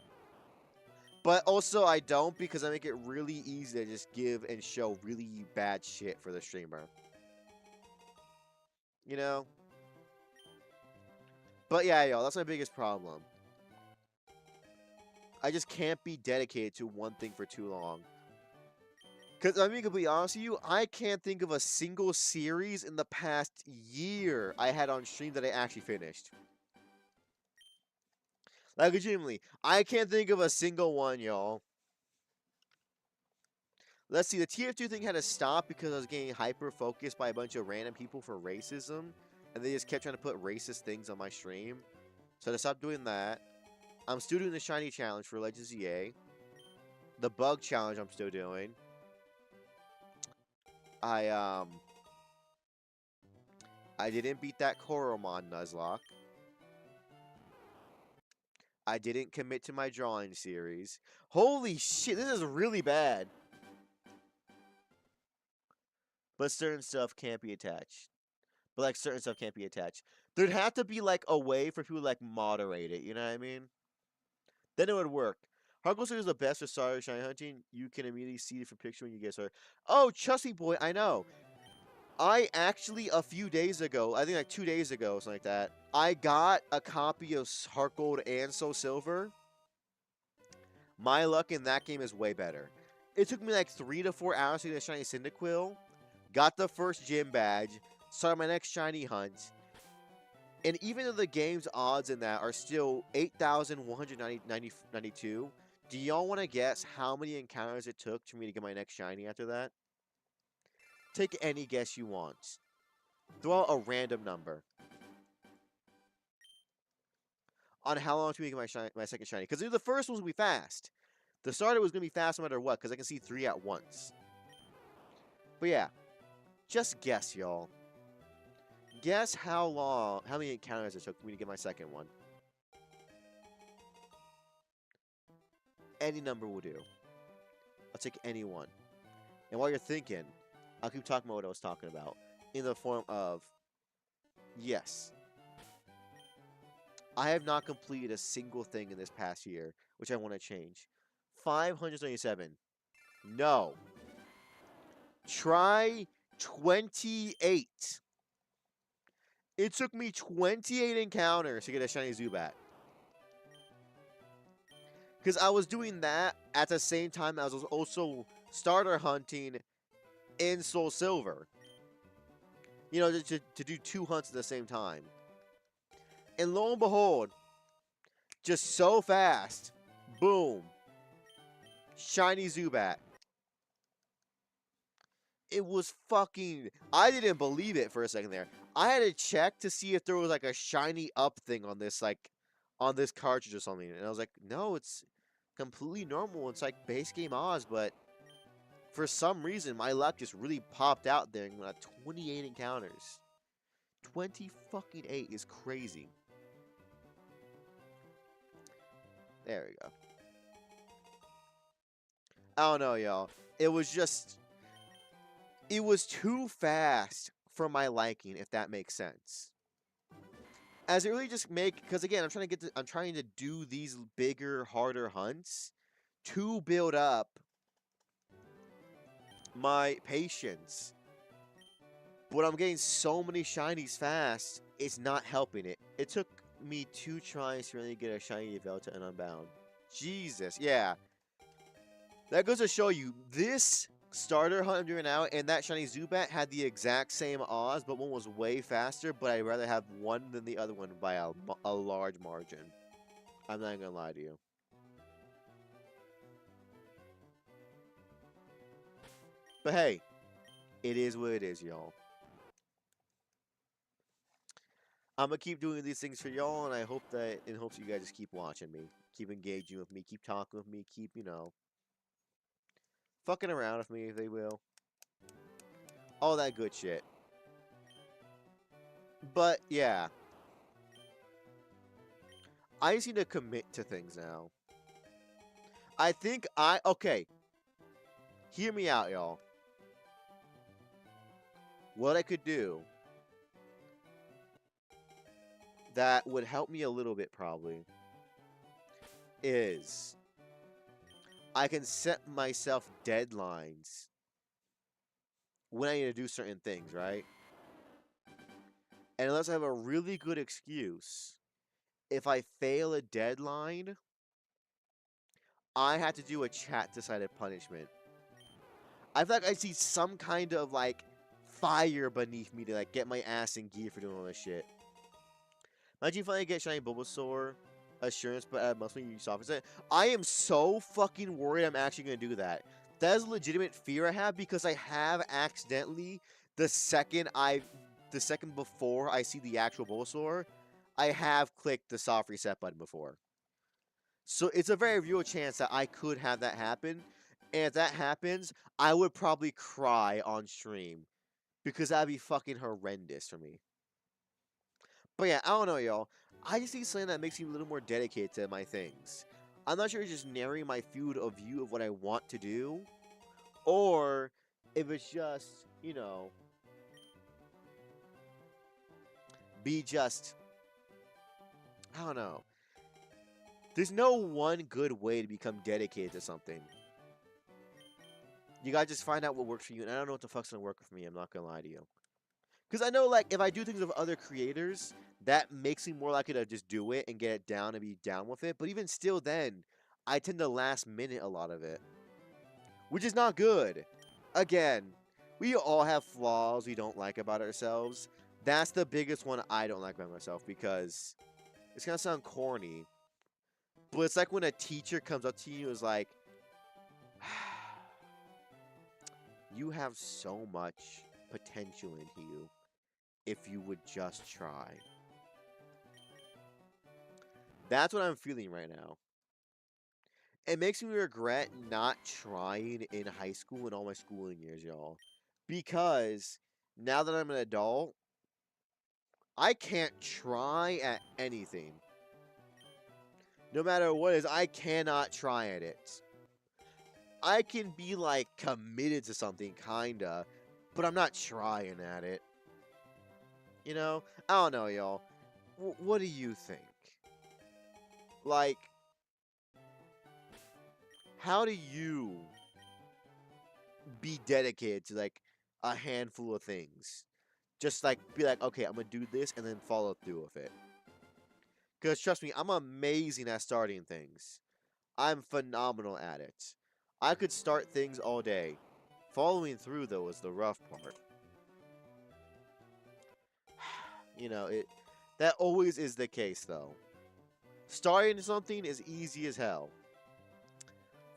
But also I don't, because I make it really easy to just give and show really bad shit for the streamer. You know? But yeah, y'all, that's my biggest problem. I just can't be dedicated to one thing for too long. Because, I'm being completely honest with you, I can't think of a single series in the past year I had on stream that I actually finished. Like, legitimately, I can't think of a single one, y'all. Let's see, the TF2 thing had to stop because I was getting hyper-focused by a bunch of random people for racism. And they just kept trying to put racist things on my stream. So to stop doing that, I'm still doing the Shiny Challenge for Legends EA. The Bug Challenge I'm still doing. I didn't beat that Koromon Nuzlocke. I didn't commit to my drawing series. Holy shit, this is really bad. But certain stuff can't be attached. But like certain stuff can't be attached. There'd have to be like a way for people to like moderate it, you know what I mean? Then it would work. Hardcore is the best for starter shiny hunting. You can immediately see it from picture when you get started. Oh, Chusty Boy, I know. I actually, a few days ago, I think like 2 days ago, something like that, I got a copy of Heart Gold and Soul Silver. My luck in that game is way better. It took me like 3 to 4 hours to get a shiny Cyndaquil, got the first gym badge, started my next shiny hunt, and even though the game's odds in that are still 8,192, do y'all want to guess how many encounters it took for me to get my next shiny after that? Take any guess you want. Throw out a random number. On how long to get my second shiny. Because the first one's going to be fast. The starter was going to be fast no matter what, because I can see 3 at once. But yeah, just guess, y'all. Guess how many encounters it took for me to get my second one. Any number will do. I'll take any one. And while you're thinking, I'll keep talking about what I was talking about. In the form of, yes. I have not completed a single thing in this past year, which I want to change. 577. No. Try 28. It took me 28 encounters to get a shiny Zubat. Because I was doing that at the same time as I was also starter hunting in Soul Silver. You know, to do 2 hunts at the same time. And lo and behold, just so fast, boom, shiny Zubat. It was fucking... I didn't believe it for a second there. I had to check to see if there was like a shiny up thing on this, like, on this cartridge or something. And I was like, no, it's completely normal. It's like base game Oz, but for some reason, my luck just really popped out there and got 28 encounters. 20 fucking 8 is crazy. There we go. I don't know, y'all. It was just... It was too fast for my liking, if that makes sense. As it really just because again, I'm trying to do these bigger, harder hunts to build up my patience. But I'm getting so many shinies fast, it's not helping it. It took me 2 tries to really get a shiny Velta and Unbound. Jesus, yeah. That goes to show you, this starter hunt I'm doing now and that shiny Zubat had the exact same Oz, but one was way faster, but I'd rather have one than the other one by a large margin. I'm not gonna lie to you. But hey, it is what it is, y'all. I'm gonna keep doing these things for y'all, and I hope that in hopes you guys just keep watching me, keep engaging with me, keep talking with me, keep, you know, fucking around with me if they will. All that good shit. But yeah. I just need to commit to things now. I think okay. Hear me out, y'all. What I could do that would help me a little bit probably is I can set myself deadlines when I need to do certain things, right? And unless I have a really good excuse, if I fail a deadline, I have to do a chat-decided punishment. I feel like I see some kind of, like, fire beneath me to, like, get my ass in gear for doing all this shit. Imagine if I get shiny Bulbasaur assurance, but must be soft. I am so fucking worried I'm actually going to do that. That is a legitimate fear I have because I have accidentally, the second before I see the actual Bulbasaur, I have clicked the soft reset button before. So it's a very real chance that I could have that happen. And if that happens, I would probably cry on stream. Because that'd be fucking horrendous for me. But yeah, I don't know, y'all. I just need something that makes me a little more dedicated to my things. I'm not sure it's just narrowing my field of view of what I want to do. Or if it's just, you know, be just... I don't know. There's no one good way to become dedicated to something. You gotta just find out what works for you, and I don't know what the fuck's gonna work for me, I'm not gonna lie to you. Because I know, like, if I do things with other creators, that makes me more likely to just do it and get it down and be down with it. But even still then, I tend to last minute a lot of it. Which is not good. Again, we all have flaws we don't like about ourselves. That's the biggest one I don't like about myself because it's gonna sound corny. But it's like when a teacher comes up to you and is like, you have so much potential in you if you would just try. That's what I'm feeling right now. It makes me regret not trying in high school and all my schooling years, y'all. Because now that I'm an adult, I can't try at anything. No matter what it is, I cannot try at it. I can be, like, committed to something, kinda, but I'm not trying at it. You know? I don't know, y'all. What do you think? Like, how do you be dedicated to, like, a handful of things? Just, like, be like, okay, I'm gonna do this, and then follow through with it. Because, trust me, I'm amazing at starting things. I'm phenomenal at it. I could start things all day. Following through, though, is the rough part. You know, that always is the case, though. Starting something is easy as hell.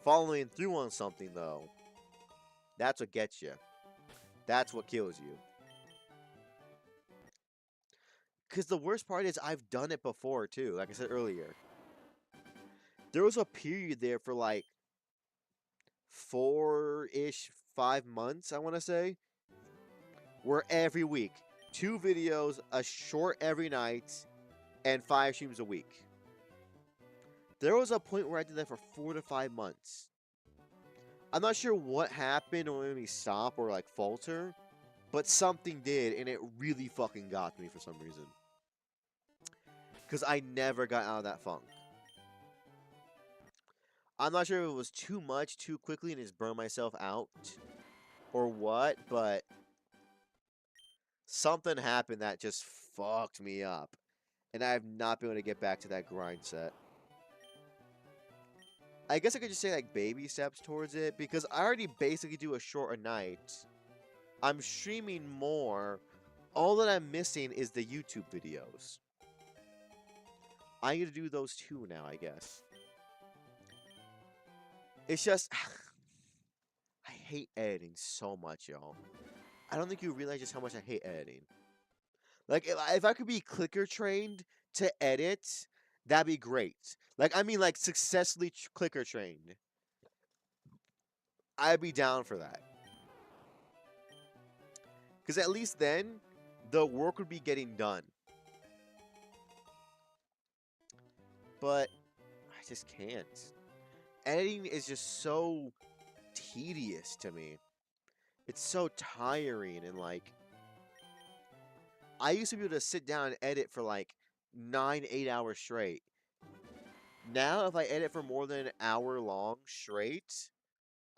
Following through on something, though, that's what gets you. That's what kills you. Because the worst part is I've done it before, too, like I said earlier. There was a period there for like 4-ish, 5 months, I want to say, where every week, 2 videos, a short every night, and 5 streams a week. There was a point where I did that for 4 to 5 months. I'm not sure what happened or made me stop or like falter, but something did, and it really fucking got me for some reason. Because I never got out of that funk. I'm not sure if it was too much too quickly and just burned myself out or what, but something happened that just fucked me up. And I have not been able to get back to that grind set. I guess I could just say like baby steps towards it because I already basically do a short a night. I'm streaming more. All that I'm missing is the YouTube videos. I need to do those too now, I guess. It's just I hate editing so much, y'all. I don't think you realize just how much I hate editing. Like, if I could be clicker trained to edit, that'd be great. Like, I mean, like, successfully clicker trained. I'd be down for that. Because at least then, the work would be getting done. But, I just can't. Editing is just so tedious to me. It's so tiring and, like, I used to be able to sit down and edit for, like, 9-8 hours straight. Now, if I edit for more than an hour long straight,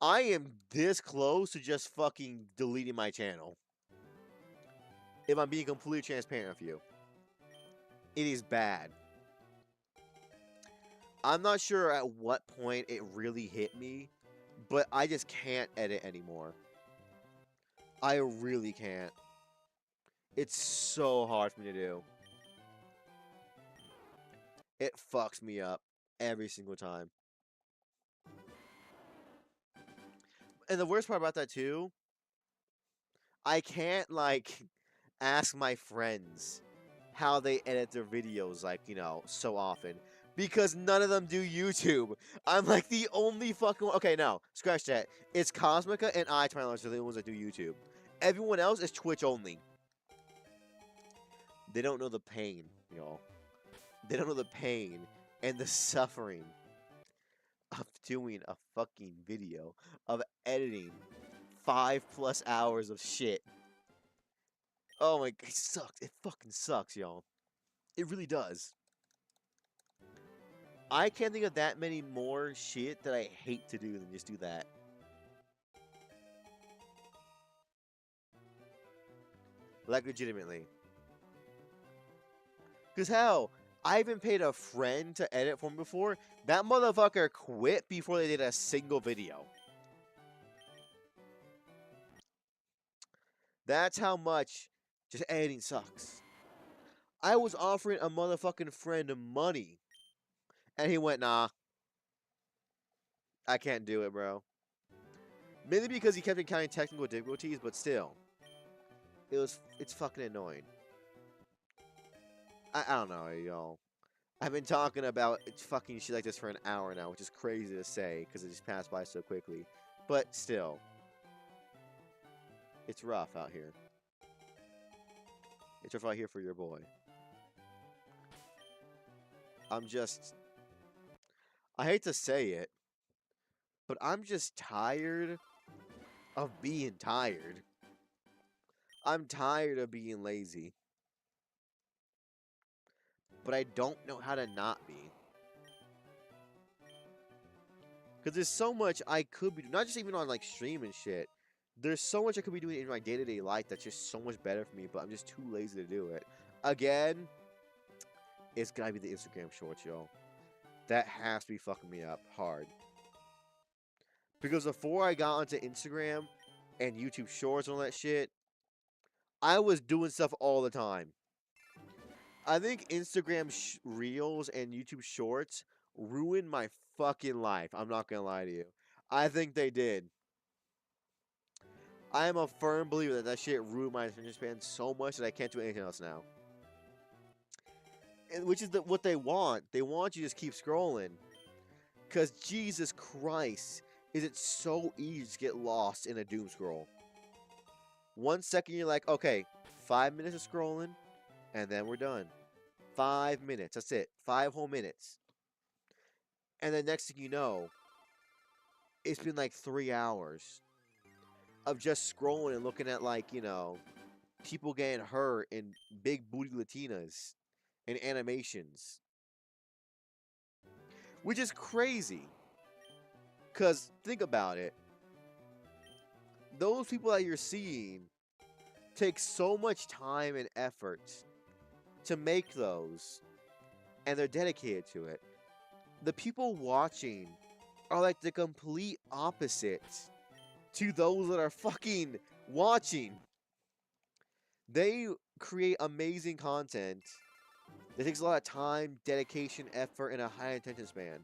I am this close to just fucking deleting my channel. If I'm being completely transparent with you. It is bad. I'm not sure at what point it really hit me, but I just can't edit anymore. I really can't. It's so hard for me to do. It fucks me up every single time. And the worst part about that too, I can't like ask my friends how they edit their videos like, you know, so often. Because none of them do YouTube. I'm like the only fucking one. Okay, no, scratch that. It's Cosmica and Twilight are the only ones that do YouTube. Everyone else is Twitch only. They don't know the pain, y'all. They don't know the pain and the suffering of doing a fucking video, of editing 5+ hours of shit. Oh my god, it sucks. It fucking sucks, y'all. It really does. I can't think of that many more shit that I hate to do than just do that. Like, legitimately. Because hell, I even paid a friend to edit for me before. That motherfucker quit before they did a single video. That's how much just editing sucks. I was offering a motherfucking friend money. And he went, nah. I can't do it, bro. Mainly because he kept encountering technical difficulties, but still. It's fucking annoying. I don't know, y'all. I've been talking about fucking shit like this for an hour now, which is crazy to say, because it just passed by so quickly. But still. It's rough out here. It's rough out here for your boy. I hate to say it, but I'm just tired of being tired. I'm tired of being lazy. But I don't know how to not be. Because there's so much I could be doing, not just even on like stream and shit. There's so much I could be doing in my day-to-day life that's just so much better for me, but I'm just too lazy to do it. Again, it's gotta be the Instagram shorts, y'all. That has to be fucking me up hard. Because before I got onto Instagram and YouTube Shorts and all that shit, I was doing stuff all the time. I think Instagram Reels and YouTube Shorts ruined my fucking life. I'm not gonna lie to you. I think they did. I am a firm believer that that shit ruined my attention span so much that I can't do anything else now. And which is what they want. They want you to just keep scrolling. Because Jesus Christ, is it so easy to get lost in a doom scroll. 1 second you're like, okay, 5 minutes of scrolling, and then we're done. 5 minutes, that's it. 5 whole minutes. And then next thing you know, it's been like 3 hours of just scrolling and looking at, like, you know, people getting hurt in big booty Latinas and animations. Which is crazy. Because think about it. Those people that you're seeing take so much time and effort to make those, and they're dedicated to it. The people watching are like the complete opposite to those that are fucking watching. They create amazing content that takes a lot of time, dedication, effort, and a high attention span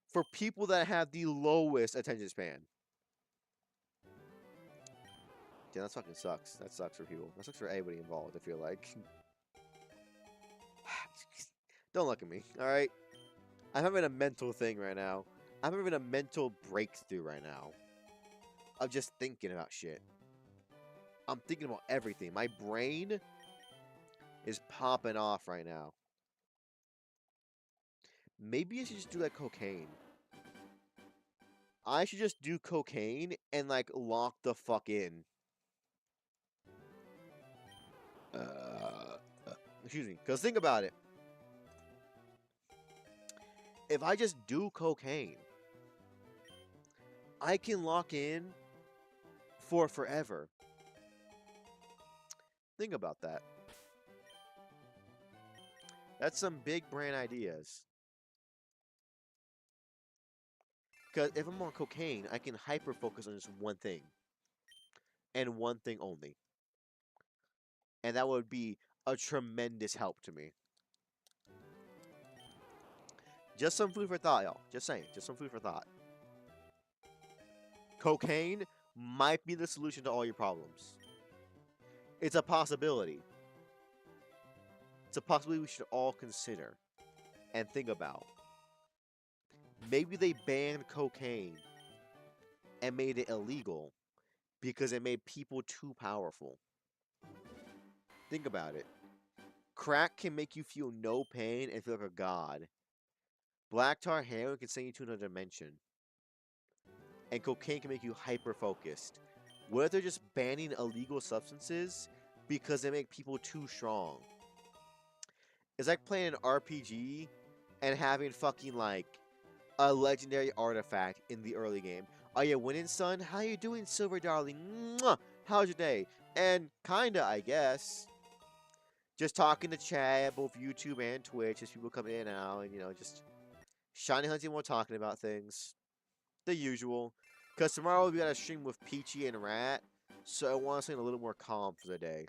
for people that have the lowest attention span. Yeah, that fucking sucks. That sucks for people. That sucks for everybody involved, I feel like. Don't look at me, alright? I'm having a mental thing right now. I'm having a mental breakthrough right now. Of just thinking about shit. I'm thinking about everything. My brain is popping off right now. Maybe I should just do like cocaine. I should just do cocaine and like lock the fuck in. Excuse me. Because think about it. If I just do cocaine, I can lock in for forever. Think about that. That's some big brain ideas. Because if I'm on cocaine, I can hyper focus on just one thing. And one thing only. And that would be a tremendous help to me. Just some food for thought, y'all. Just saying. Just some food for thought. Cocaine might be the solution to all your problems. It's a possibility. It's a possibility we should all consider and think about. Maybe they banned cocaine and made it illegal because it made people too powerful. Think about it. Crack can make you feel no pain and feel like a god. Black tar heroin can send you to another dimension. And cocaine can make you hyper-focused. What if they're just banning illegal substances because they make people too strong? It's like playing an RPG and having fucking like a legendary artifact in the early game. Are you winning, son? How you doing, Silver Darling? Mwah! How's your day? And kinda, I guess. Just talking to chat, both YouTube and Twitch, as people come in and out, and, you know, just shiny hunting while talking about things. The usual. Because tomorrow we got a stream with Peachy and Rat, so I want something a little more calm for the day.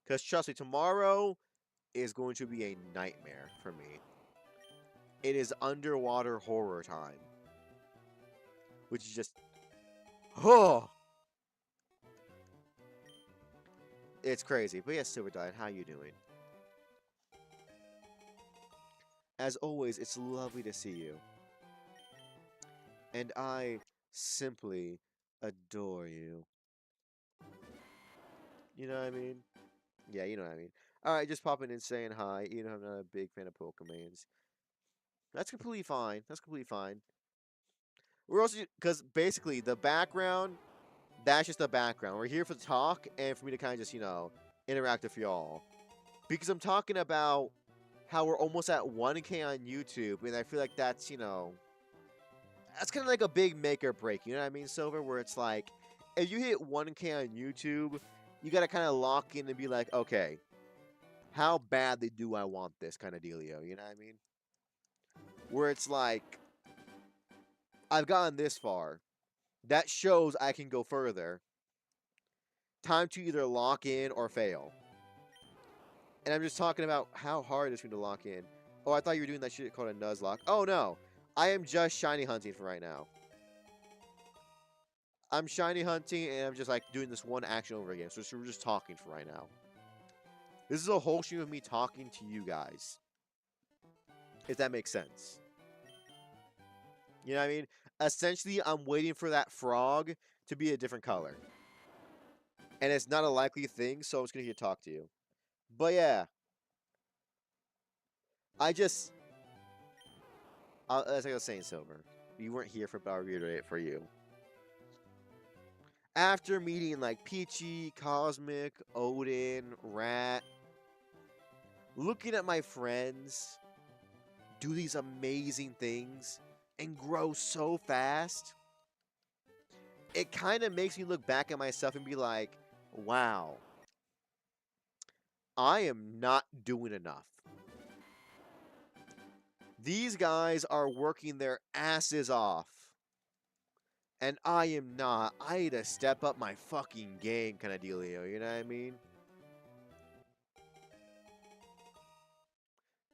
Because trust me, tomorrow is going to be a nightmare for me. It is underwater horror time. Which is just... Oh! It's crazy. But yes, Silver Died, how you doing? As always, it's lovely to see you. And I simply adore you. You know what I mean? Yeah, you know what I mean. Alright, just popping in saying hi. You know, I'm not a big fan of Pokemans. That's completely fine. That's completely fine. We're also... Because basically, the background... That's just the background. We're here for the talk and for me to kind of just, you know, interact with y'all. Because I'm talking about how we're almost at 1K on YouTube, and I feel like that's, you know... That's kind of like a big make or break, you know what I mean, Silver? Where it's like, if you hit 1K on YouTube, you gotta kind of lock in and be like, okay, how badly do I want this kind of dealio, you know what I mean? where it's like, I've gotten this far. That shows I can go further. Time to either lock in or fail. And I'm just talking about how hard it's going to lock in. Oh, I thought you were doing that shit called a Nuzlocke. Oh, no. I am just shiny hunting for right now. I'm shiny hunting, and I'm just, like, doing this one action over again. So we're just talking for right now. This is a whole stream of me talking to you guys. If that makes sense. You know what I mean? Essentially, I'm waiting for that frog to be a different color. And it's not a likely thing, so I'm just going to talk to you. But yeah. As I was saying, Silver, you weren't here for, but I'll reiterate it for you. After meeting like Peachy, Cosmic, Odin, Rat, looking at my friends do these amazing things and grow so fast, it kind of makes me look back at myself and be like, wow, I am not doing enough. These guys are working their asses off. And I am not. I need to step up my fucking game kind of dealio, you know what I mean?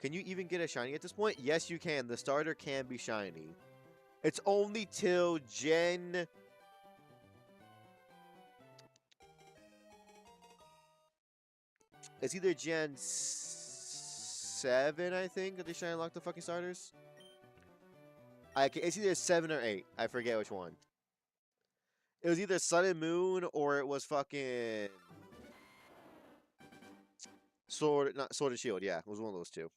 Can you even get a shiny at this point? Yes, you can. The starter can be shiny. It's only till Gen... It's either Gen 7, I think, that they shiny unlock the fucking starters. It's either 7 or 8. I forget which one. It was either Sun and Moon or it was fucking... Sword and Shield, yeah. It was one of those two.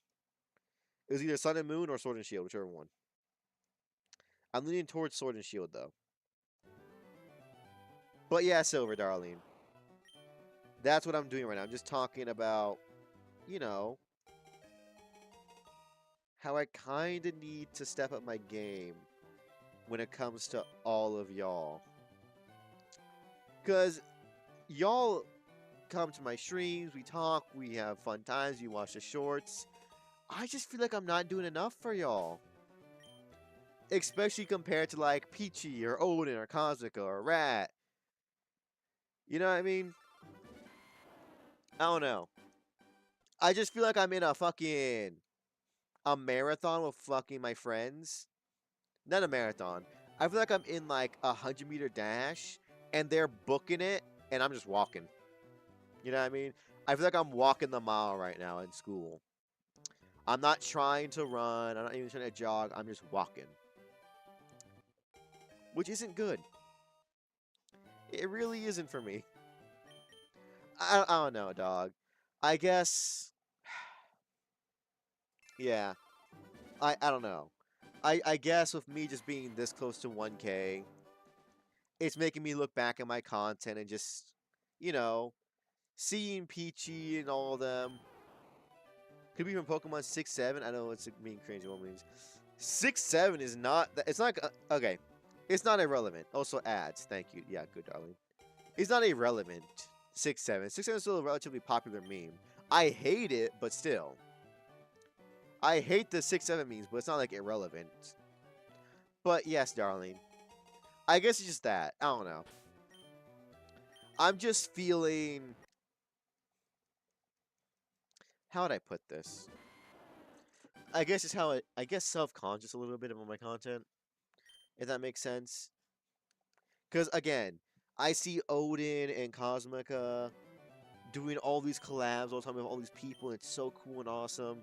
It was either Sun and Moon or Sword and Shield, whichever one. I'm leaning towards Sword and Shield, though. But yeah, Silver, darling. That's what I'm doing right now. I'm just talking about, you know, how I kind of need to step up my game when it comes to all of y'all. Because y'all come to my streams, we talk, we have fun times, you watch the shorts. I just feel like I'm not doing enough for y'all. Especially compared to like Peachy or Odin or Cosmica or Rat. You know what I mean? I don't know. I just feel like I'm in a marathon with fucking my friends. Not a marathon. I feel like I'm in like a 100-meter dash and they're booking it and I'm just walking. You know what I mean? I feel like I'm walking the mile right now in school. I'm not trying to run. I'm not even trying to jog. I'm just walking. Which isn't good. It really isn't for me. I don't know, dog. I guess... Yeah. I don't know. I guess with me just being this close to 1K, it's making me look back at my content and just, you know, seeing Peachy and all of them. Could be from Pokemon 6, 7. I know it's being crazy. What means 6, 7 is not. It's not okay. It's not irrelevant. Also ads. Thank you. Yeah, good darling. It's not irrelevant. 6, 7. 6, 7 is still a relatively popular meme. I hate it, but still. I hate the 6, 7 memes, but it's not like irrelevant. But yes, darling. I guess it's just that. I don't know. I'm just feeling... How would I put this? I guess it's how I guess self-conscious a little bit about my content. If that makes sense. Because, again, I see Odin and Cosmica doing all these collabs all the time with all these people, and it's so cool and awesome.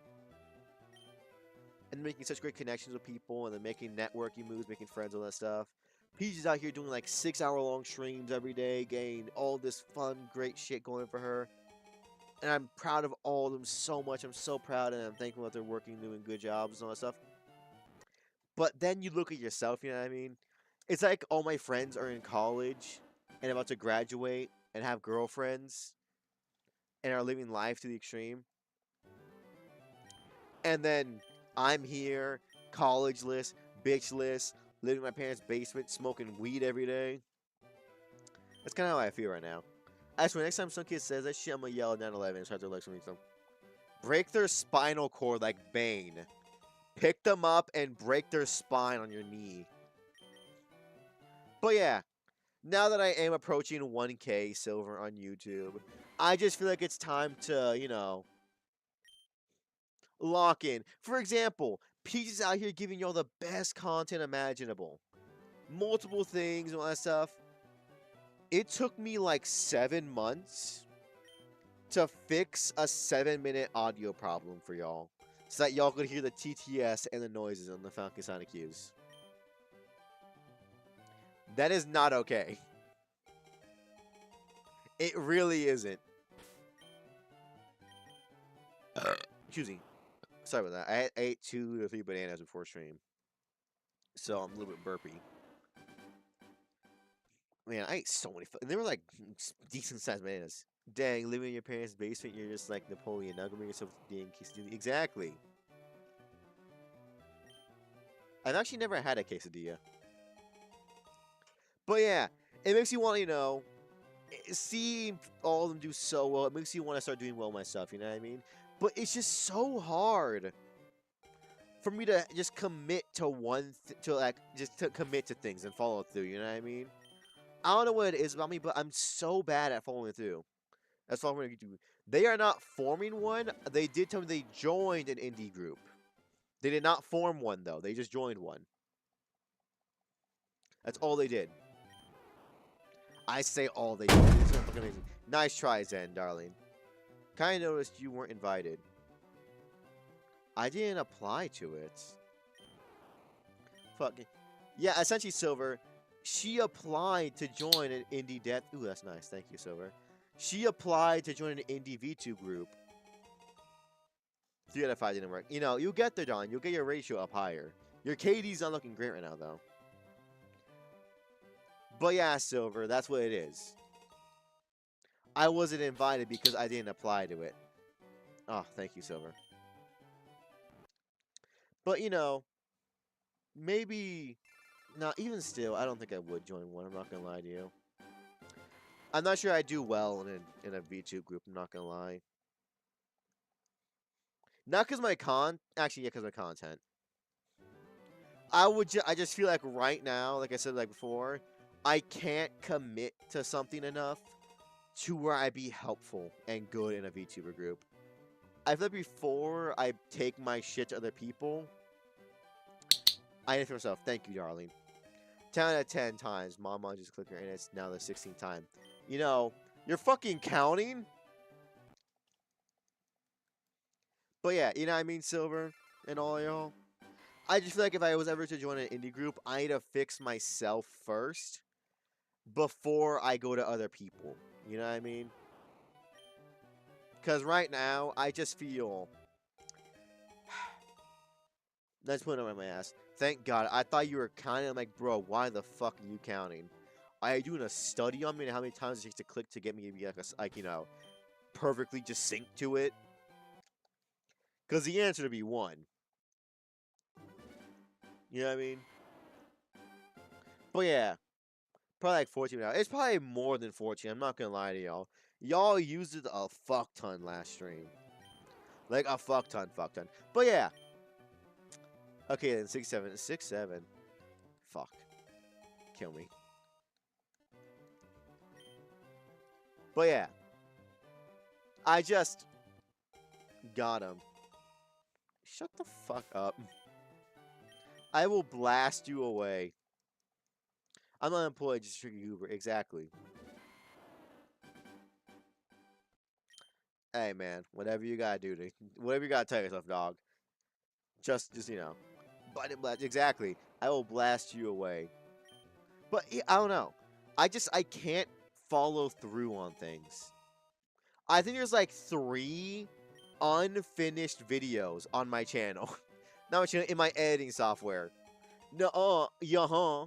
And making such great connections with people, and then making networking moves, making friends, all that stuff. Peach is out here doing like 6-hour-long streams every day, getting all this fun, great shit going for her. And I'm proud of all of them so much. I'm so proud, and I'm thankful that they're working, doing good jobs and all that stuff. But then you look at yourself, you know what I mean? It's like all my friends are in college and about to graduate and have girlfriends and are living life to the extreme. And then I'm here, collegeless, bitchless, living in my parents' basement, smoking weed every day. That's kind of how I feel right now. I swear, next time some kid says that shit, I'm gonna yell at 9/11 and start their legs from them. Break their spinal cord like Bane. pick them up and break their spine on your knee. But yeah, now that I am approaching 1K silver on YouTube, I just feel like it's time to, lock in. For example, Peach is out here giving y'all the best content imaginable. Multiple things and all that stuff. It took me like 7 months to fix a 7-minute audio problem for y'all, so that y'all could hear the TTS and the noises on the Falcon Sonic cues. That is not okay. It really isn't. Excuse me. Sorry about that. I ate 2 to 3 bananas before stream, so I'm a little bit burpy. Man, I ate so many. And they were like decent sized bananas. Dang, living in your parents' basement, you're just like Napoleon. Now go bring yourself to the quesadilla. Exactly. I've actually never had a quesadilla. But yeah, it makes you want to, see all of them do so well. It makes you want to start doing well myself, you know what I mean? But it's just so hard for me to just commit to just to commit to things and follow through, you know what I mean? I don't know what it is about me, but I'm so bad at following through. That's all I'm going to do. They are not forming one. They did tell me they joined an indie group. They did not form one, though. They just joined one. That's all they did. I say all they did. It's fucking amazing. Nice try, Zen, darling. Kinda noticed you weren't invited. I didn't apply to it. Fucking. Yeah, essentially, Silver. She applied to join an indie death. Ooh, that's nice. Thank you, Silver. She applied to join an indie V2 group. 3 out of 5 didn't work. You'll get there, Don. You'll get your ratio up higher. Your KD's not looking great right now, though. But yeah, Silver, that's what it is. I wasn't invited because I didn't apply to it. Oh, thank you, Silver. But, maybe... Nah, even still, I don't think I would join one. I'm not gonna lie to you. I'm not sure I do well in a V2 group. I'm not gonna lie. Not because actually, yeah, because my content. I just feel like right now, like I said like before, I can't commit to something enough to where I'd be helpful and good in a VTuber group. I feel like before I take my shit to other people, I need for myself. Thank you, darling. 10 out of 10 times, Mama just clicker, and it's now the 16th time. You're fucking counting? But yeah, you know what I mean, Silver and all y'all? I just feel like if I was ever to join an indie group, I need to fix myself first before I go to other people. You know what I mean? Because right now, I just feel... Let's put it on my ass. Thank God. I thought you were counting. I'm like, bro, why the fuck are you counting? Are you doing a study on me and how many times it takes to click to get me to be perfectly just sync to it? Because the answer to be 1. You know what I mean? But yeah. Probably like 14 now. It's probably more than 14. I'm not going to lie to y'all. Y'all used it a fuck ton last stream. Like a fuck ton. But yeah. Okay, then 6-7. 6-7. Fuck. Kill me. But yeah. I just got him. Shut the fuck up. I will blast you away. I'm not employed, just trigger Uber. Exactly. Hey, man. Whatever you gotta do. Whatever you gotta tell yourself, dog. Just button blast. Exactly. I will blast you away. But I don't know. I can't follow through on things. I think there's like 3 unfinished videos on my channel. Not my channel, in my editing software. No, yeah-huh.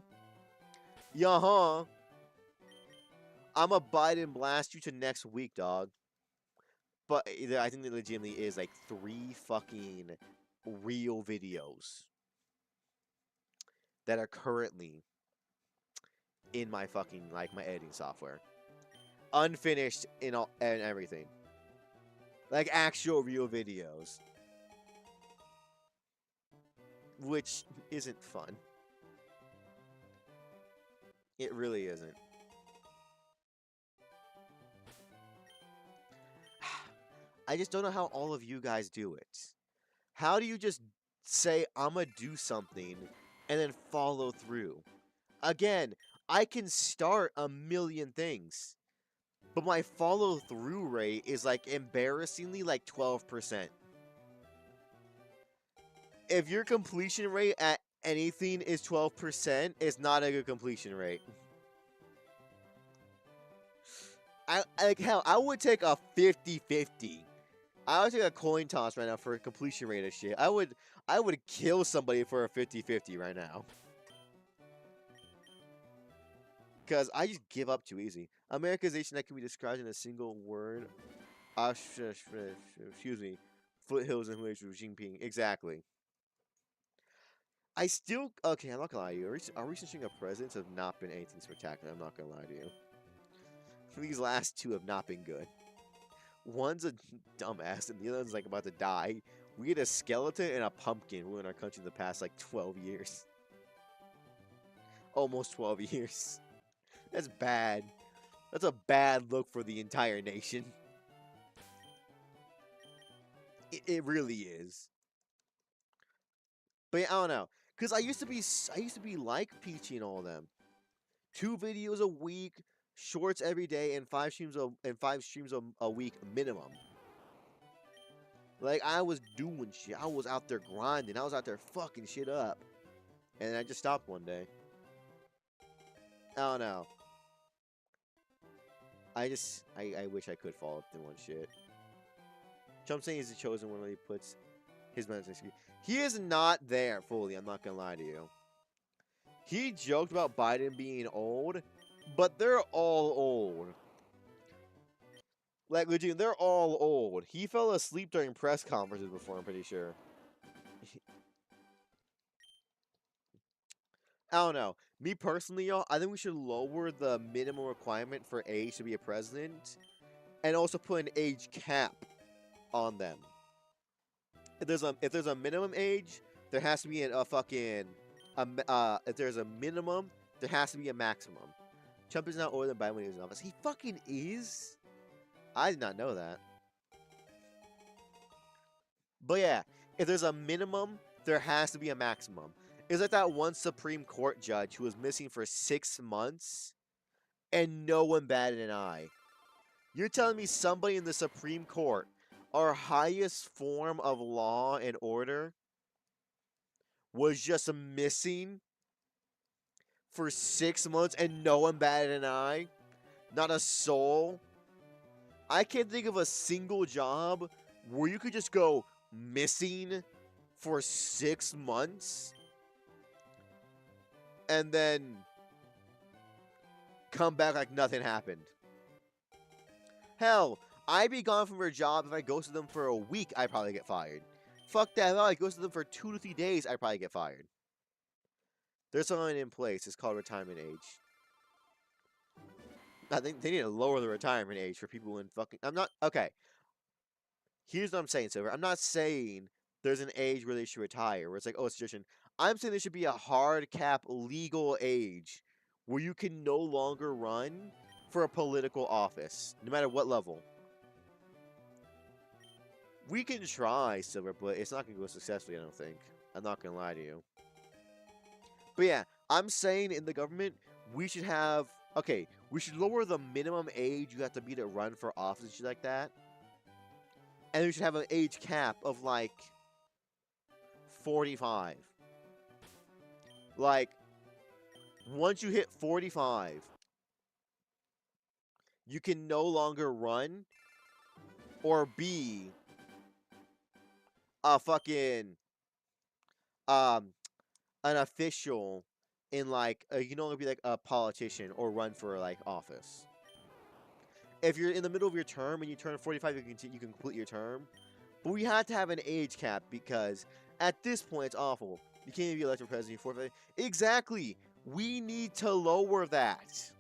I'ma bite and blast you to next week, dog. But I think there legitimately is like 3 fucking real videos that are currently in my fucking, my editing software. Unfinished and everything. Like actual real videos. which isn't fun. It really isn't. I just don't know how all of you guys do it. How do you just say, I'm gonna do something, and then follow through? Again, I can start a million things, but my follow through rate is like embarrassingly like 12%. If your completion rate at anything is 12%, it's not a good completion rate. Like hell, I would take a 50-50. I would take a coin toss right now for a completion rate of shit. I would kill somebody for a 50-50 right now. Because I just give up too easy. Americanization that can be described in a single word. Excuse me. Foothills and Hu Jinping. Exactly. I still... Okay, I'm not gonna lie to you. Our recent string of presidents have not been anything spectacular. I'm not gonna lie to you. These last two have not been good. One's a dumbass and the other one's like about to die. We had a skeleton and a pumpkin ruin our country in the past like 12 years. Almost 12 years. That's bad. That's a bad look for the entire nation. It really is. But yeah, I don't know. Cause I used to be like Peachy and all of them. 2 videos a week, shorts every day, and 5 streams a week minimum. Like I was doing shit. I was out there grinding. I was out there fucking shit up. And I just stopped one day. I don't know. I wish I could follow up the one shit. Trump saying he's the chosen one when he puts his message. He is not there fully, I'm not gonna lie to you. He joked about Biden being old, but they're all old. Like, legit, they're all old. He fell asleep during press conferences before, I'm pretty sure. I don't know. Me personally, y'all, I think we should lower the minimum requirement for age to be a president, and also put an age cap on them. If there's a minimum age, there has to be if there's a minimum, there has to be a maximum. Trump is not older than Biden when he was in office. He fucking is. I did not know that. But yeah, if there's a minimum, there has to be a maximum. It's like that one Supreme Court judge who was missing for 6 months, and no one batted an eye. You're telling me somebody in the Supreme Court, our highest form of law and order, was just missing for 6 months and no one batted an eye? Not a soul? I can't think of a single job where you could just go missing for 6 months and then come back like nothing happened. Hell, I'd be gone from her job. If I ghosted them for a week, I'd probably get fired. Fuck that. If I ghosted them for 2 to 3 days, I'd probably get fired. There's something in place. It's called retirement age. I think they need to lower the retirement age for people in fucking... I'm not... Okay. Here's what I'm saying, Silver. I'm not saying there's an age where they should retire, where it's like, oh, it's tradition. I'm saying there should be a hard cap legal age where you can no longer run for a political office, no matter what level. We can try, Silver, but it's not going to go successfully, I don't think. I'm not going to lie to you. But yeah, I'm saying in the government, we should have... Okay, we should lower the minimum age you have to be to run for office and shit like that. And we should have an age cap of, like, 45. Like, once you hit 45, you can no longer run or be a fucking, an official in, like, you can only be, like, a politician or run for, like, office. If you're in the middle of your term and you turn 45, you can complete your term. But we had to have an age cap because at this point, it's awful. You can't even be elected president for 45. Exactly. We need to lower that.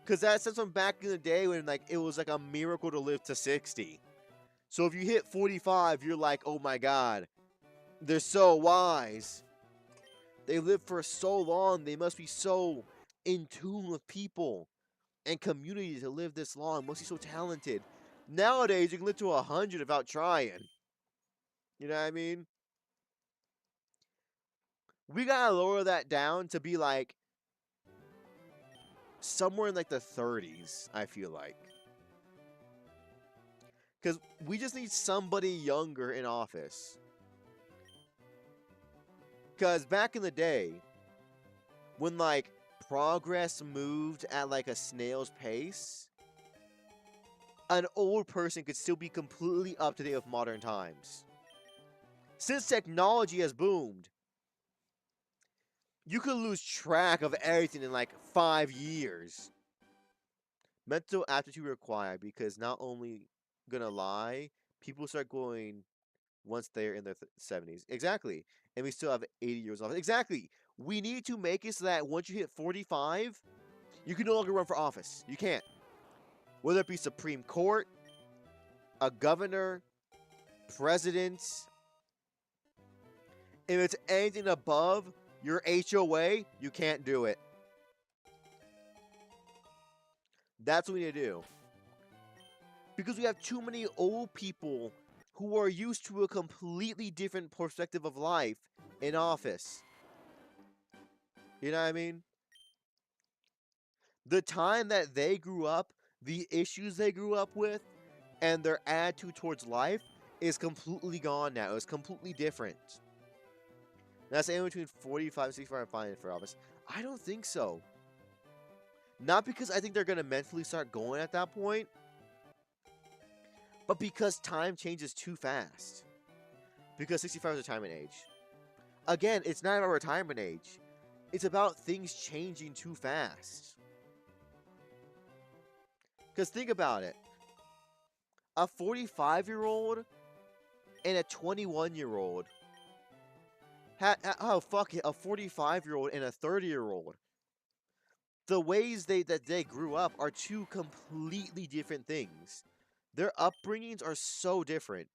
Because that's from back in the day when, like, it was like a miracle to live to 60. So if you hit 45, you're like, oh my god, They're so wise. They live for so long. They must be so in tune with people and community to live this long. Must be so talented. Nowadays, you can live to 100 without trying. You know what I mean? We gotta lower that down to be like somewhere in like the 30s, I feel like. Because we just need somebody younger in office. Because back in the day, when like progress moved at like a snail's pace, an old person could still be completely up to date with modern times. Since technology has boomed, you could lose track of everything in like 5 years. Mental aptitude required, because not only gonna lie, people start going once they're in their 70s. Exactly. And we still have 80 years off. Exactly. We need to make it so that once you hit 45, you can no longer run for office. You can't. Whether it be Supreme Court, a governor, president, if it's anything above your HOA, you can't do it. That's what we need to do. Because we have too many old people who are used to a completely different perspective of life in office. You know what I mean? The time that they grew up, the issues they grew up with, and their attitude towards life is completely gone now. It's completely different. That's anywhere between 45 and 65 fine for office. I don't think so. Not because I think they're going to mentally start going at that point, but because time changes too fast. Because 65 is retirement age. Again, it's not about retirement age. It's about things changing too fast. Because think about it. A 45-year-old and a 21-year-old. Oh, fuck it. A 45-year-old and a 30-year-old. The ways that they grew up are two completely different things. Their upbringings are so different.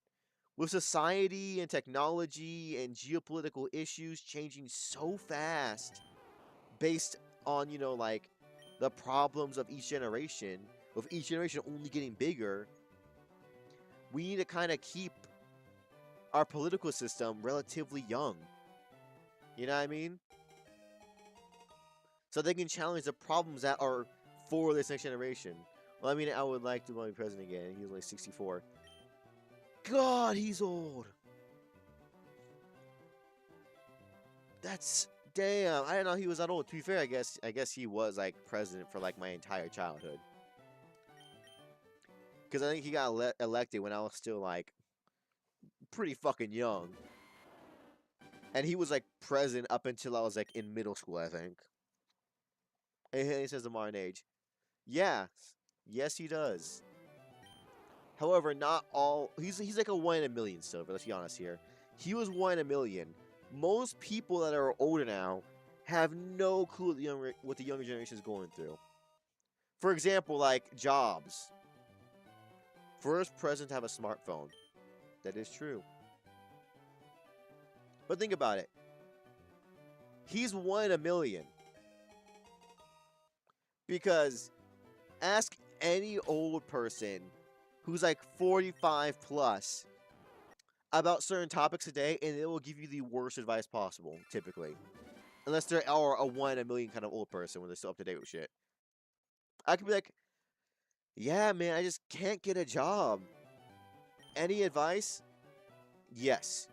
With society and technology and geopolitical issues changing so fast based on, like the problems of each generation, with each generation only getting bigger, we need to kind of keep our political system relatively young. You know what I mean? So they can challenge the problems that are for this next generation. Well, I mean, I would like to be president again. He's only 64. God, he's old. That's damn. I didn't know he was that old. To be fair, I guess he was like president for like my entire childhood. Because I think he got elected when I was still like pretty fucking young. And he was like president up until I was like in middle school, I think. And he says the modern age. Yeah. Yes, he does. However, not all. He's like a 1 in a million still, but let's be honest here. He was 1 in a million. Most people that are older now have no clue what the younger generation is going through. For example, like Jobs. First president to have a smartphone. That is true. But think about it. He's 1 in a million. Because ask any old person who's like 45 plus about certain topics today, and it will give you the worst advice possible, typically. Unless they're a 1 in a million kind of old person when they're still up to date with shit. I could be like, yeah, man, I just can't get a job. Any advice? Yes.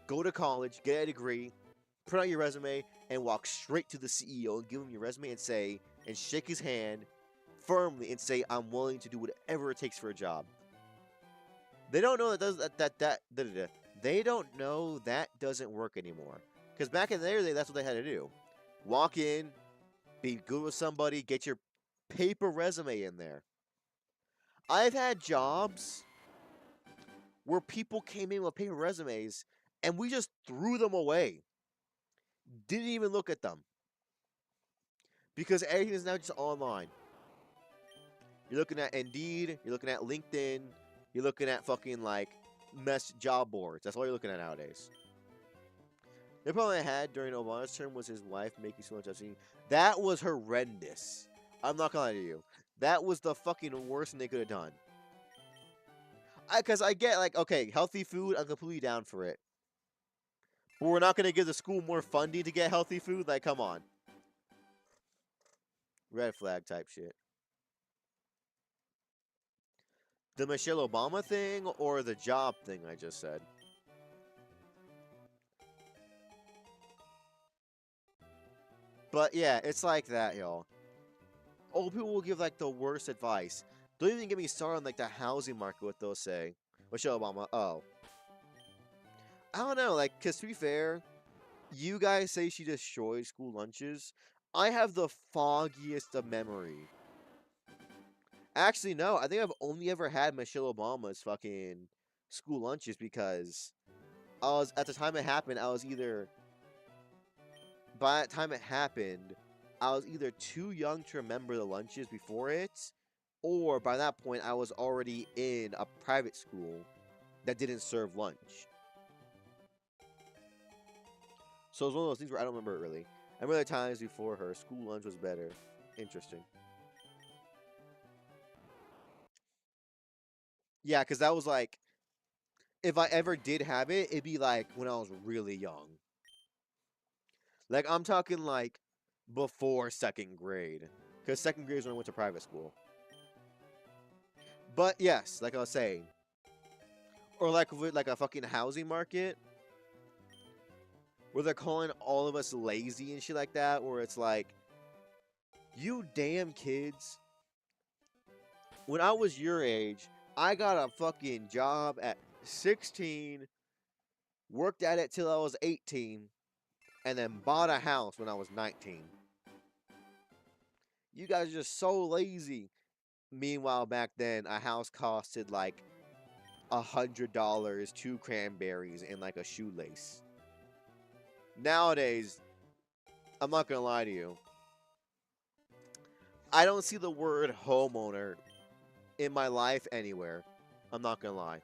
Go to college, get a degree, put out your resume, and walk straight to the CEO and give him your resume and shake his hand firmly and say, I'm willing to do whatever it takes for a job. They don't know they don't know that doesn't work anymore. Because back in their day, that's what they had to do. Walk in, be good with somebody, get your paper resume in there. I've had jobs where people came in with paper resumes and we just threw them away. Didn't even look at them. Because everything is now just online. You're looking at Indeed, you're looking at LinkedIn, you're looking at fucking like, mess job boards. That's all you're looking at nowadays. The problem I had during Obama's term was his wife making so much upset. That was horrendous. I'm not gonna lie to you. That was the fucking worst thing they could have done. Because I get, like, okay, healthy food, I'm completely down for it. But we're not gonna give the school more funding to get healthy food? Like, come on. Red flag type shit. The Michelle Obama thing or the job thing I just said? But yeah, it's like that, y'all. Old people will give like the worst advice. Don't even get me started on like the housing market, what they'll say. Michelle Obama, oh. I don't know, like, cause to be fair, you guys say she destroyed school lunches. I have the foggiest of memory. Actually, no, I think I've only ever had Michelle Obama's fucking school lunches because I was, at the time it happened, I was either, by the time it happened, I was either too young to remember the lunches before it, or by that point I was already in a private school that didn't serve lunch. So it was one of those things where I don't remember it really. I remember the times before her, school lunch was better. Interesting. Yeah, because that was like, if I ever did have it, it'd be like when I was really young. Like, I'm talking like before second grade. Because second grade is when I went to private school. But yes, like I was saying. Or like with like a fucking housing market. Where they're calling all of us lazy and shit like that. Where it's like, you damn kids. When I was your age, I got a fucking job at 16. Worked at it till I was 18. And then bought a house when I was 19. You guys are just so lazy. Meanwhile, back then, a house costed like $100, 2 cranberries, and like a shoelace. Nowadays, I'm not gonna lie to you. I don't see the word homeowner in my life anywhere. I'm not gonna lie.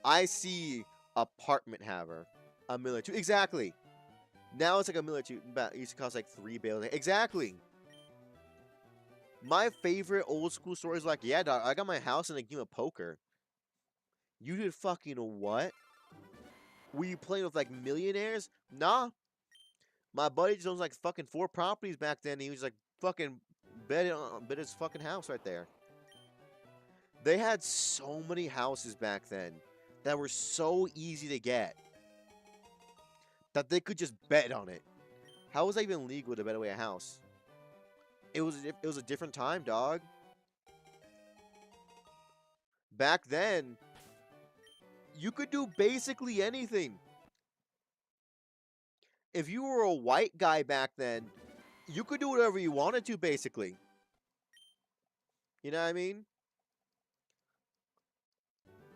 I see apartment haver. A million two. Exactly. Now it's like a million two. It used to cost like 3 bales. Exactly. My favorite old school story is like, yeah, dog, I got my house in a game of poker. You did fucking what? Were you playing with like millionaires? Nah. My buddy just owns like fucking 4 properties back then. And he was like fucking bet his fucking house right there. They had so many houses back then that were so easy to get that they could just bet on it. How was that even legal to bet away a house? It was a different time, dog. Back then, you could do basically anything. If you were a white guy back then, you could do whatever you wanted to, basically. You know what I mean?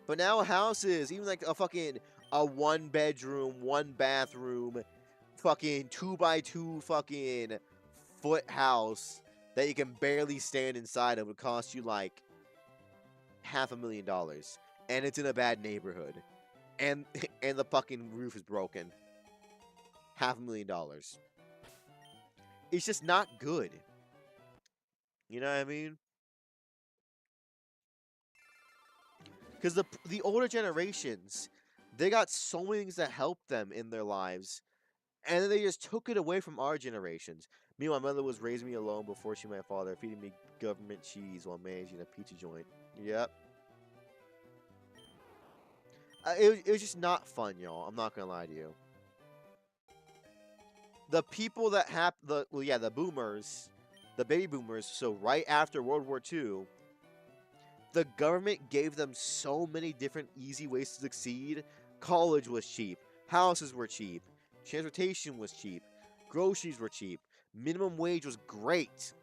But now houses, even like a 1 bedroom, 1 bathroom, fucking 2x2 fucking foot house that you can barely stand inside of would cost you like $500,000, and it's in a bad neighborhood, and and the fucking roof is broken. $500,000. It's just not good. You know what I mean? Because the older generations, they got so many things that helped them in their lives, and then they just took it away from our generations. Me, my mother was raising me alone before she met my father, feeding me government cheese while managing a pizza joint. Yep. It was just not fun, y'all. I'm not gonna lie to you. The people that the boomers, the baby boomers. So right after World War II, the government gave them so many different easy ways to succeed. College was cheap. Houses were cheap. Transportation was cheap. Groceries were cheap. Minimum wage was great.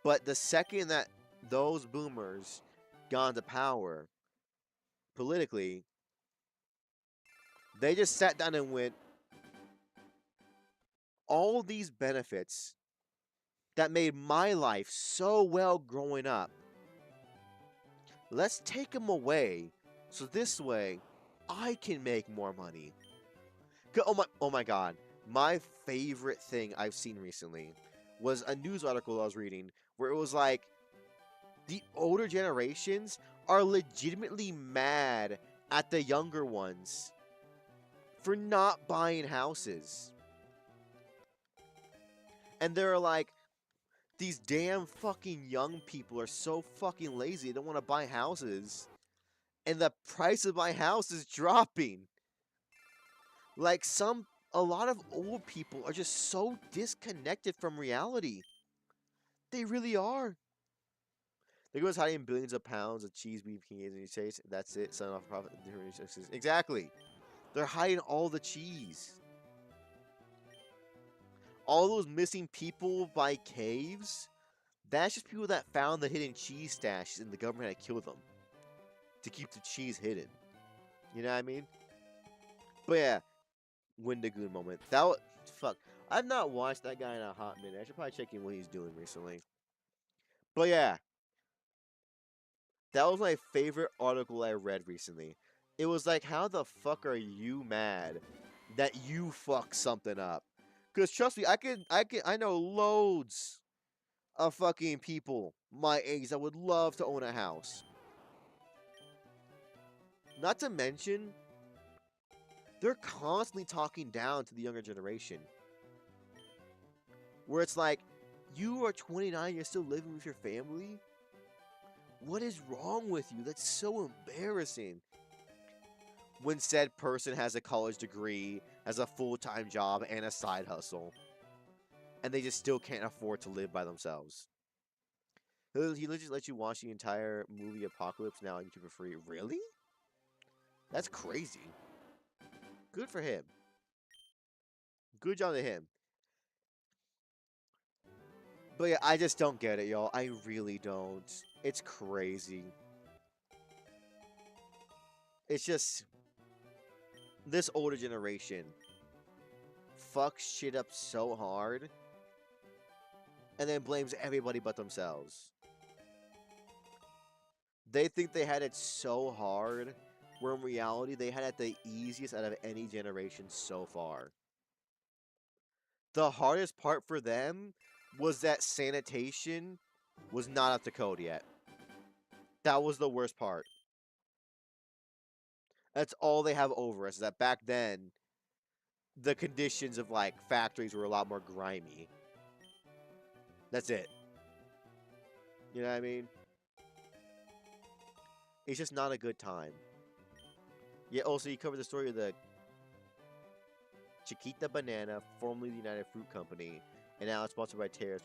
But the second that those boomers got into power politically, they just sat down and went, all these benefits that made my life so well growing up, Let's take them away, so this way, I can make more money. Oh my god. My favorite thing I've seen recently was a news article I was reading where it was like the older generations are legitimately mad at the younger ones for not buying houses. And they're like, these damn fucking young people are so fucking lazy, they don't want to buy houses. And the price of my house is dropping. Like, a lot of old people are just so disconnected from reality. They really are. They go hiding billions of pounds of cheese, beef, and you say that's it, son off profit. Exactly. They're hiding all the cheese. All those missing people by caves, that's just people that found the hidden cheese stashes and the government had to kill them to keep the cheese hidden. You know what I mean? But yeah, Wendigoon moment. Fuck. I've not watched that guy in a hot minute. I should probably check in what he's doing recently. But yeah, that was my favorite article I read recently. It was like, how the fuck are you mad that you fucked something up? Cause trust me, I know loads of fucking people my age that would love to own a house. Not to mention, they're constantly talking down to the younger generation. Where it's like, you are 29, you're still living with your family? What is wrong with you? That's so embarrassing. When said person has a college degree, has a full-time job, and a side hustle. And they just still can't afford to live by themselves. He literally lets you watch the entire movie Apocalypse Now on YouTube for free. Really? That's crazy. Good for him. Good job to him. But yeah, I just don't get it, y'all. I really don't. It's crazy. It's just... This older generation fucks shit up so hard and then blames everybody but themselves. They think they had it so hard, where in reality they had it the easiest out of any generation so far. The hardest part for them was that sanitation was not up to code yet. That was the worst part. That's all they have over us, is that back then, the conditions of, like, factories were a lot more grimy. That's it. You know what I mean? It's just not a good time. Yeah, also, you covered the story of the Chiquita Banana, formerly the United Fruit Company, and now it's sponsored by Terrace.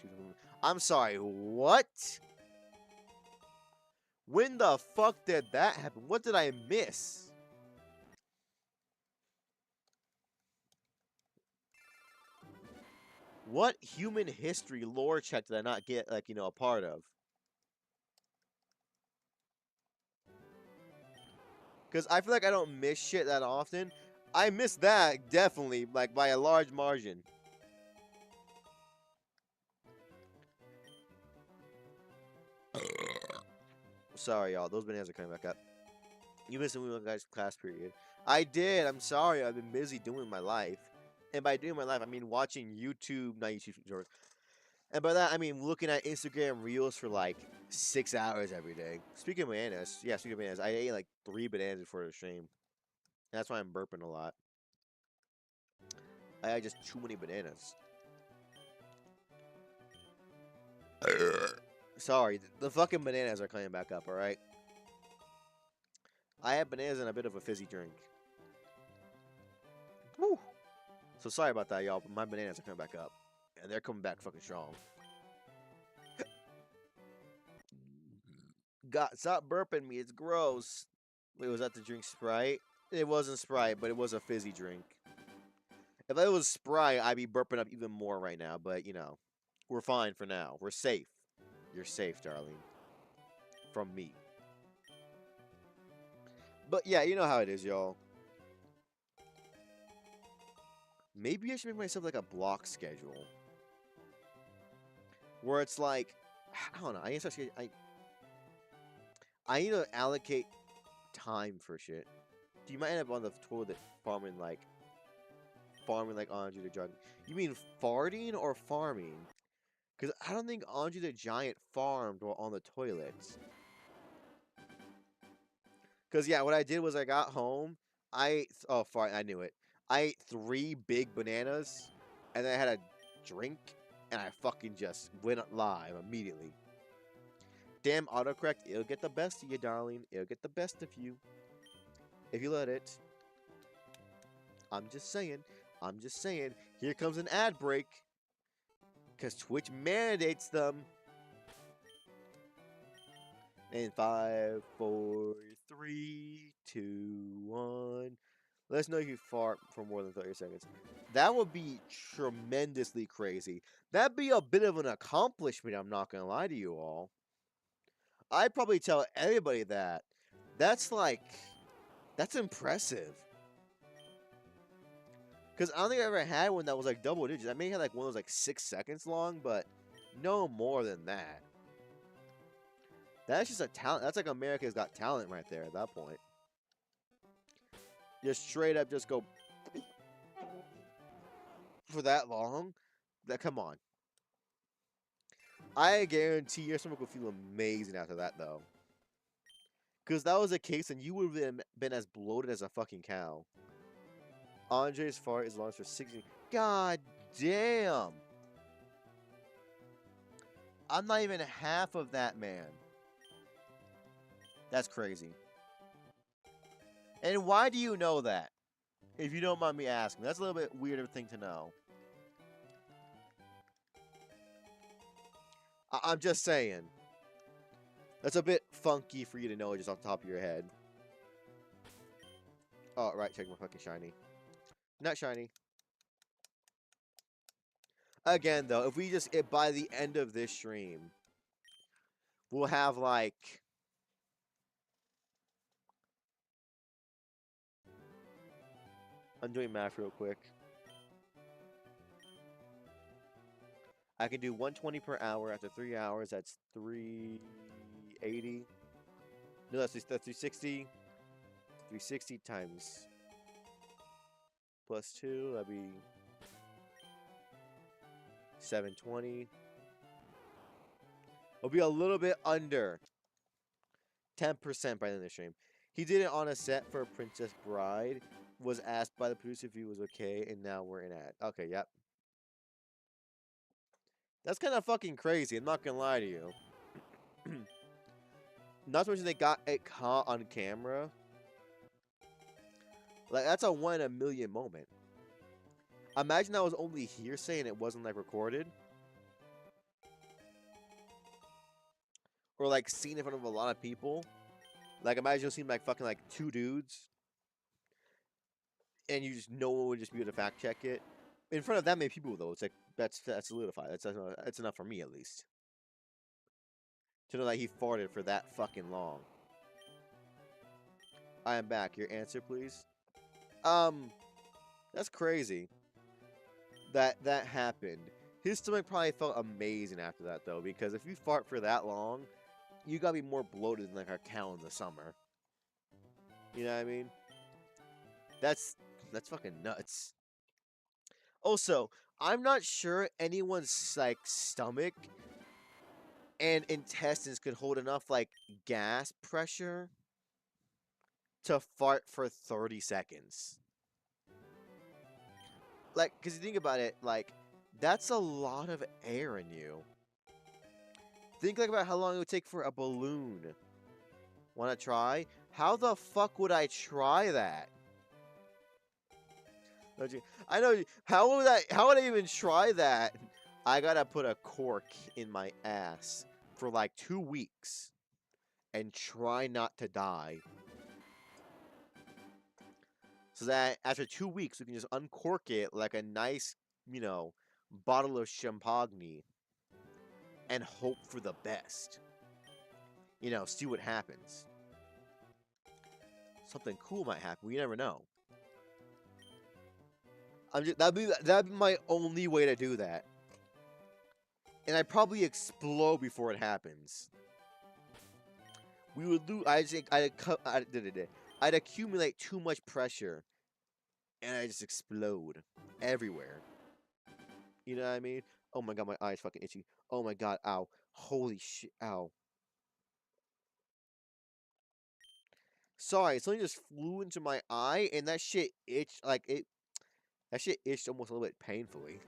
I'm sorry, what? When the fuck did that happen? What did I miss? What human history lore check did I not get, like, you know, a part of? Because I feel like I don't miss shit that often. I miss that, definitely, like, by a large margin. Sorry, y'all. Those bananas are coming back up. You missed the Women Guys class period. I did. I'm sorry. I've been busy doing my life. And by doing my life, I mean watching YouTube, not YouTube shorts. And by that, I mean looking at Instagram Reels for like 6 hours every day. Speaking of bananas, yeah, speaking of bananas, I ate like 3 bananas before the stream. That's why I'm burping a lot. I had just too many bananas. Sorry, the fucking bananas are coming back up, alright? I had bananas and a bit of a fizzy drink. Woo! So sorry about that, y'all, but my bananas are coming back up. And they're coming back fucking strong. God, stop burping me, it's gross. Wait, was that the drink Sprite? It wasn't Sprite, but it was a fizzy drink. If it was Sprite, I'd be burping up even more right now, but, you know, we're fine for now. We're safe. You're safe, darling. From me. But yeah, you know how it is, y'all. Maybe I should make myself like a block schedule. Where it's like, I don't know, I need to allocate time for shit. You might end up on the toilet farming like Andre the Giant. You mean farting or farming? Because I don't think Andre the Giant farmed while on the toilets. Because, yeah, what I did was I got home, I ate, oh, fart, I knew it. I ate 3 big bananas, and then I had a drink, and I fucking just went live immediately. Damn autocorrect, it'll get the best of you, darling. It'll get the best of you. If you let it. I'm just saying. I'm just saying. Here comes an ad break. Because Twitch mandates them. In 5, 4, 3, 2, 1. Let us know if you fart for more than 30 seconds. That would be tremendously crazy. That'd be a bit of an accomplishment, I'm not going to lie to you all. I'd probably tell everybody that. That's impressive. Because I don't think I ever had one that was like double digits. I may have like one that was like 6 seconds long, but no more than that. That's just a talent. That's like America's Got Talent right there at that point. Just straight up just go for that long. Come on. I guarantee your stomach will feel amazing after that, though. Because that was the case, and you would have been as bloated as a fucking cow. Andre's fart is launched for 60. God damn! I'm not even half of that man. That's crazy. And why do you know that? If you don't mind me asking. That's a little bit weird of a thing to know. I'm just saying. That's a bit funky for you to know just off the top of your head. Oh, right. Check my fucking shiny. Not shiny. Again, though, if we just... by the end of this stream, we'll have, like... I'm doing math real quick. I can do 120 per hour. After 3 hours, that's 380. No, that's 360. 360 times plus 2. That'd be 720. It'll be a little bit under 10% by the end of the stream. He did it on a set for Princess Bride. Was asked by the producer if he was okay, and now we're in ad. Okay, yep. That's kind of fucking crazy. I'm not gonna lie to you. Not to mention they got it caught on camera. Like, that's a 1 in a million moment. Imagine that was only hearsay and it wasn't, like, recorded. Or, like, seen in front of a lot of people. Like, imagine you'll see, like, fucking, like, 2 dudes. And you just, no one would just be able to fact check it. In front of that many people, though, it's like, that's solidified. That's enough for me, at least. To know that he farted for that fucking long. I am back. Your answer, please? That's crazy. That happened. His stomach probably felt amazing after that, though, because if you fart for that long, you gotta be more bloated than, like, a cow in the summer. You know what I mean? That's fucking nuts. Also, I'm not sure anyone's, like, stomach and intestines could hold enough, like, gas pressure to fart for 30 seconds. Like, because you think about it, like, that's a lot of air in you. Think, like, about how long it would take for a balloon. Wanna try? How the fuck would I try that? I know. How would I even try that? I gotta put a cork in my ass for like 2 weeks and try not to die. So that after 2 weeks, we can just uncork it like a nice, you know, bottle of champagne and hope for the best. You know, see what happens. Something cool might happen. We never know. That'd be my only way to do that. And I'd probably explode before it happens. We would lose. I think I'd accumulate too much pressure, and I just explode everywhere. You know what I mean? Oh my god, my eye's fucking itchy. Oh my god, ow. Holy shit, ow. Sorry, something just flew into my eye, and that shit itched, like, that shit itched almost a little bit painfully.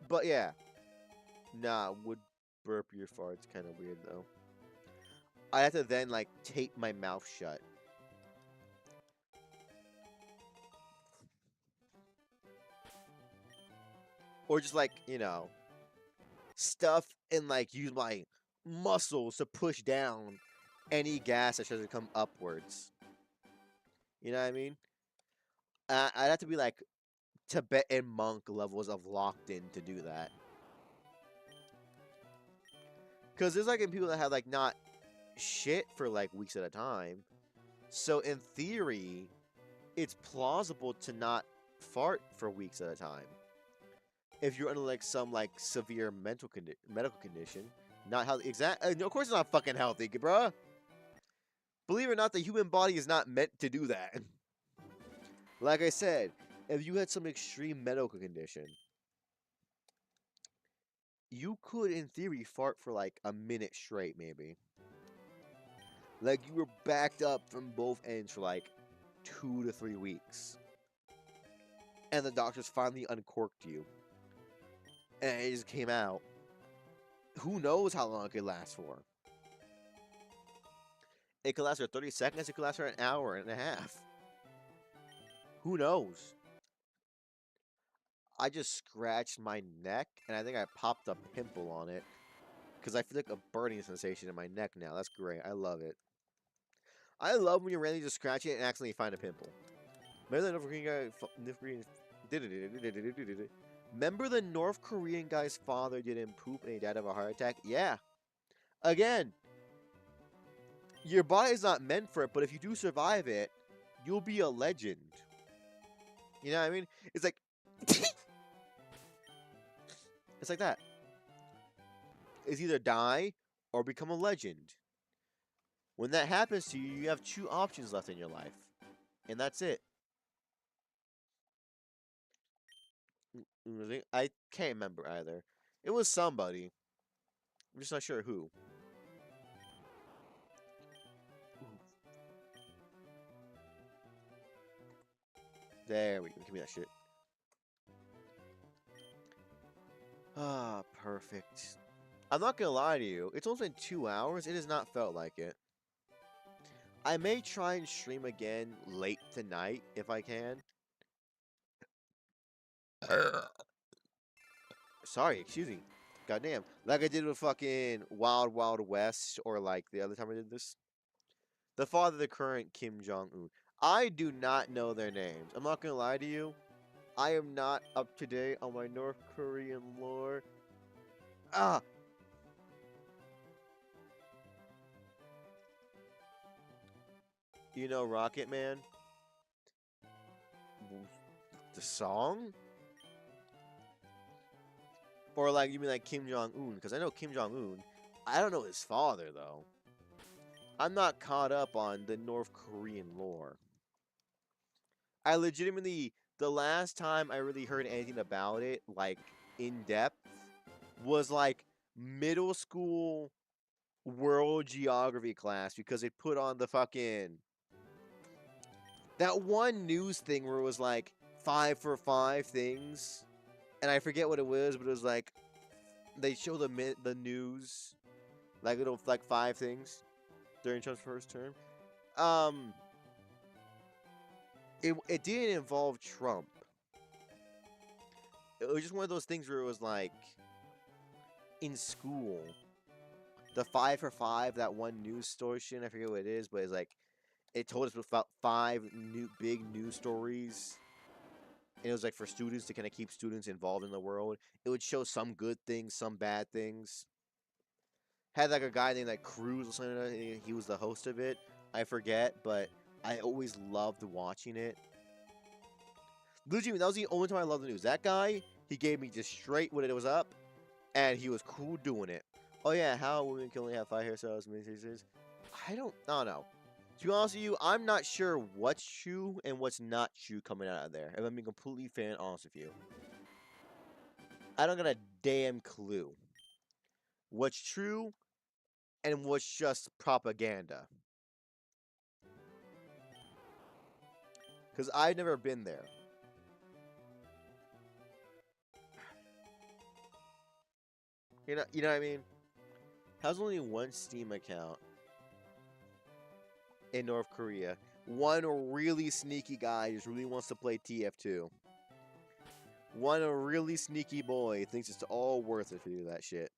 But yeah. Nah, would burp your farts kind of weird, though. I have to then, like, tape my mouth shut. Or just, like, stuff and, like, use my muscles to push down any gas that tries to come upwards. You know what I mean? I'd have to be, like, Tibetan monk levels of locked in to do that. Because there's, like, people that have, like, not shit for, like, weeks at a time. So, in theory, it's plausible to not fart for weeks at a time. If you're under, like, some, like, severe medical condition. Not healthy. Of course it's not fucking healthy, bruh. Believe it or not, the human body is not meant to do that. Like I said, if you had some extreme medical condition, you could, in theory, fart for like a minute straight, maybe. Like you were backed up from both ends for like 2 to 3 weeks. And the doctors finally uncorked you. And it just came out. Who knows how long it could last for? It could last for 30 seconds, it could last for an hour and a half. Who knows? I just scratched my neck, and I think I popped a pimple on it. Because I feel like a burning sensation in my neck now. That's great. I love it. I love when you randomly just scratch it and accidentally find a pimple. Remember the North Korean guy? Remember the North Korean guy's father didn't poop and he died of a heart attack? Yeah. Again, your body is not meant for it, but if you do survive it, you'll be a legend. You know what I mean? It's like... it's like that. It's either die or become a legend. When that happens to you, you have 2 options left in your life. And that's it. I can't remember either. It was somebody. I'm just not sure who. There we go. Give me that shit. Ah, perfect. I'm not gonna lie to you. It's only been 2 hours. It has not felt like it. I may try and stream again late tonight if I can. Sorry, excuse me. Goddamn. Like I did with fucking Wild Wild West or like the other time I did this. The father of the current Kim Jong-un. I do not know their names. I'm not gonna lie to you. I am not up to date on my North Korean lore. Ah! You know Rocket Man? The song? Or like, you mean like Kim Jong-un? Because I know Kim Jong-un. I don't know his father, though. I'm not caught up on the North Korean lore. I legitimately, the last time I really heard anything about it, like, in depth, was like middle school world geography class because they put on the fucking that one news thing where it was like 5 for 5 things, and I forget what it was, but it was like they show the news like little like 5 things during Trump's first term. It didn't involve Trump. It was just one of those things where it was like in school. The 5 for 5, that one news station, I forget what it is, but it's like it told us about 5 big news stories. And it was like for students to kind of keep students involved in the world. It would show some good things, some bad things. Had like a guy named like Cruz or something. He was the host of it. I forget, but I always loved watching it. Legitimately, that was the only time I loved the news. That guy, he gave me just straight what it was up, and he was cool doing it. Oh yeah, how women can only have 5 hairstyles? I don't know. To be honest with you, I'm not sure what's true and what's not true coming out of there. If I'm being completely fair and honest with you, I don't got a damn clue what's true and what's just propaganda. Because I've never been there. You know what I mean? How's only one Steam account in North Korea? One really sneaky guy just really wants to play TF2. One really sneaky boy thinks it's all worth it to do that shit.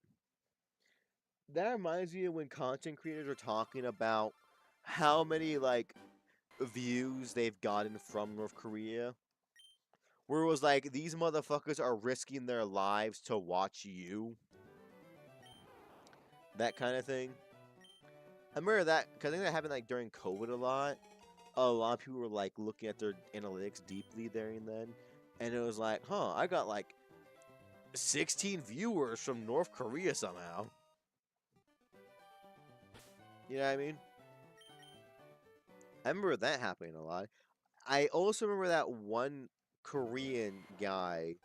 That reminds me of when content creators are talking about how many, like, views they've gotten from North Korea. Where it was like, these motherfuckers are risking their lives to watch you. That kind of thing. I remember that, because I think that happened, like, during COVID a lot. A lot of people were, like, looking at their analytics deeply there and then. And it was like, huh, I got, like, 16 viewers from North Korea somehow. You know what I mean? I remember that happening a lot. I also remember that one Korean guy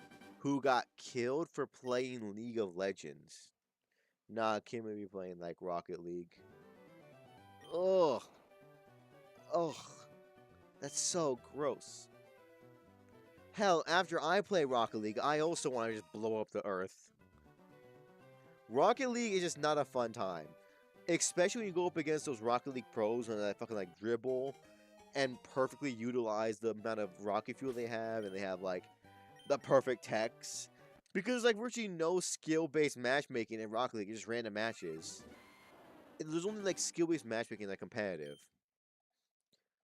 who got killed for playing League of Legends. Nah, Kim would be playing like Rocket League. Ugh. Ugh. That's so gross. Hell, after I play Rocket League, I also want to just blow up the earth. Rocket League is just not a fun time. Especially when you go up against those Rocket League pros and they fucking like dribble and perfectly utilize the amount of rocket fuel they have, and they have like the perfect techs. Because there's like virtually no skill-based matchmaking in Rocket League, it's just random matches. There's only like skill-based matchmaking like competitive.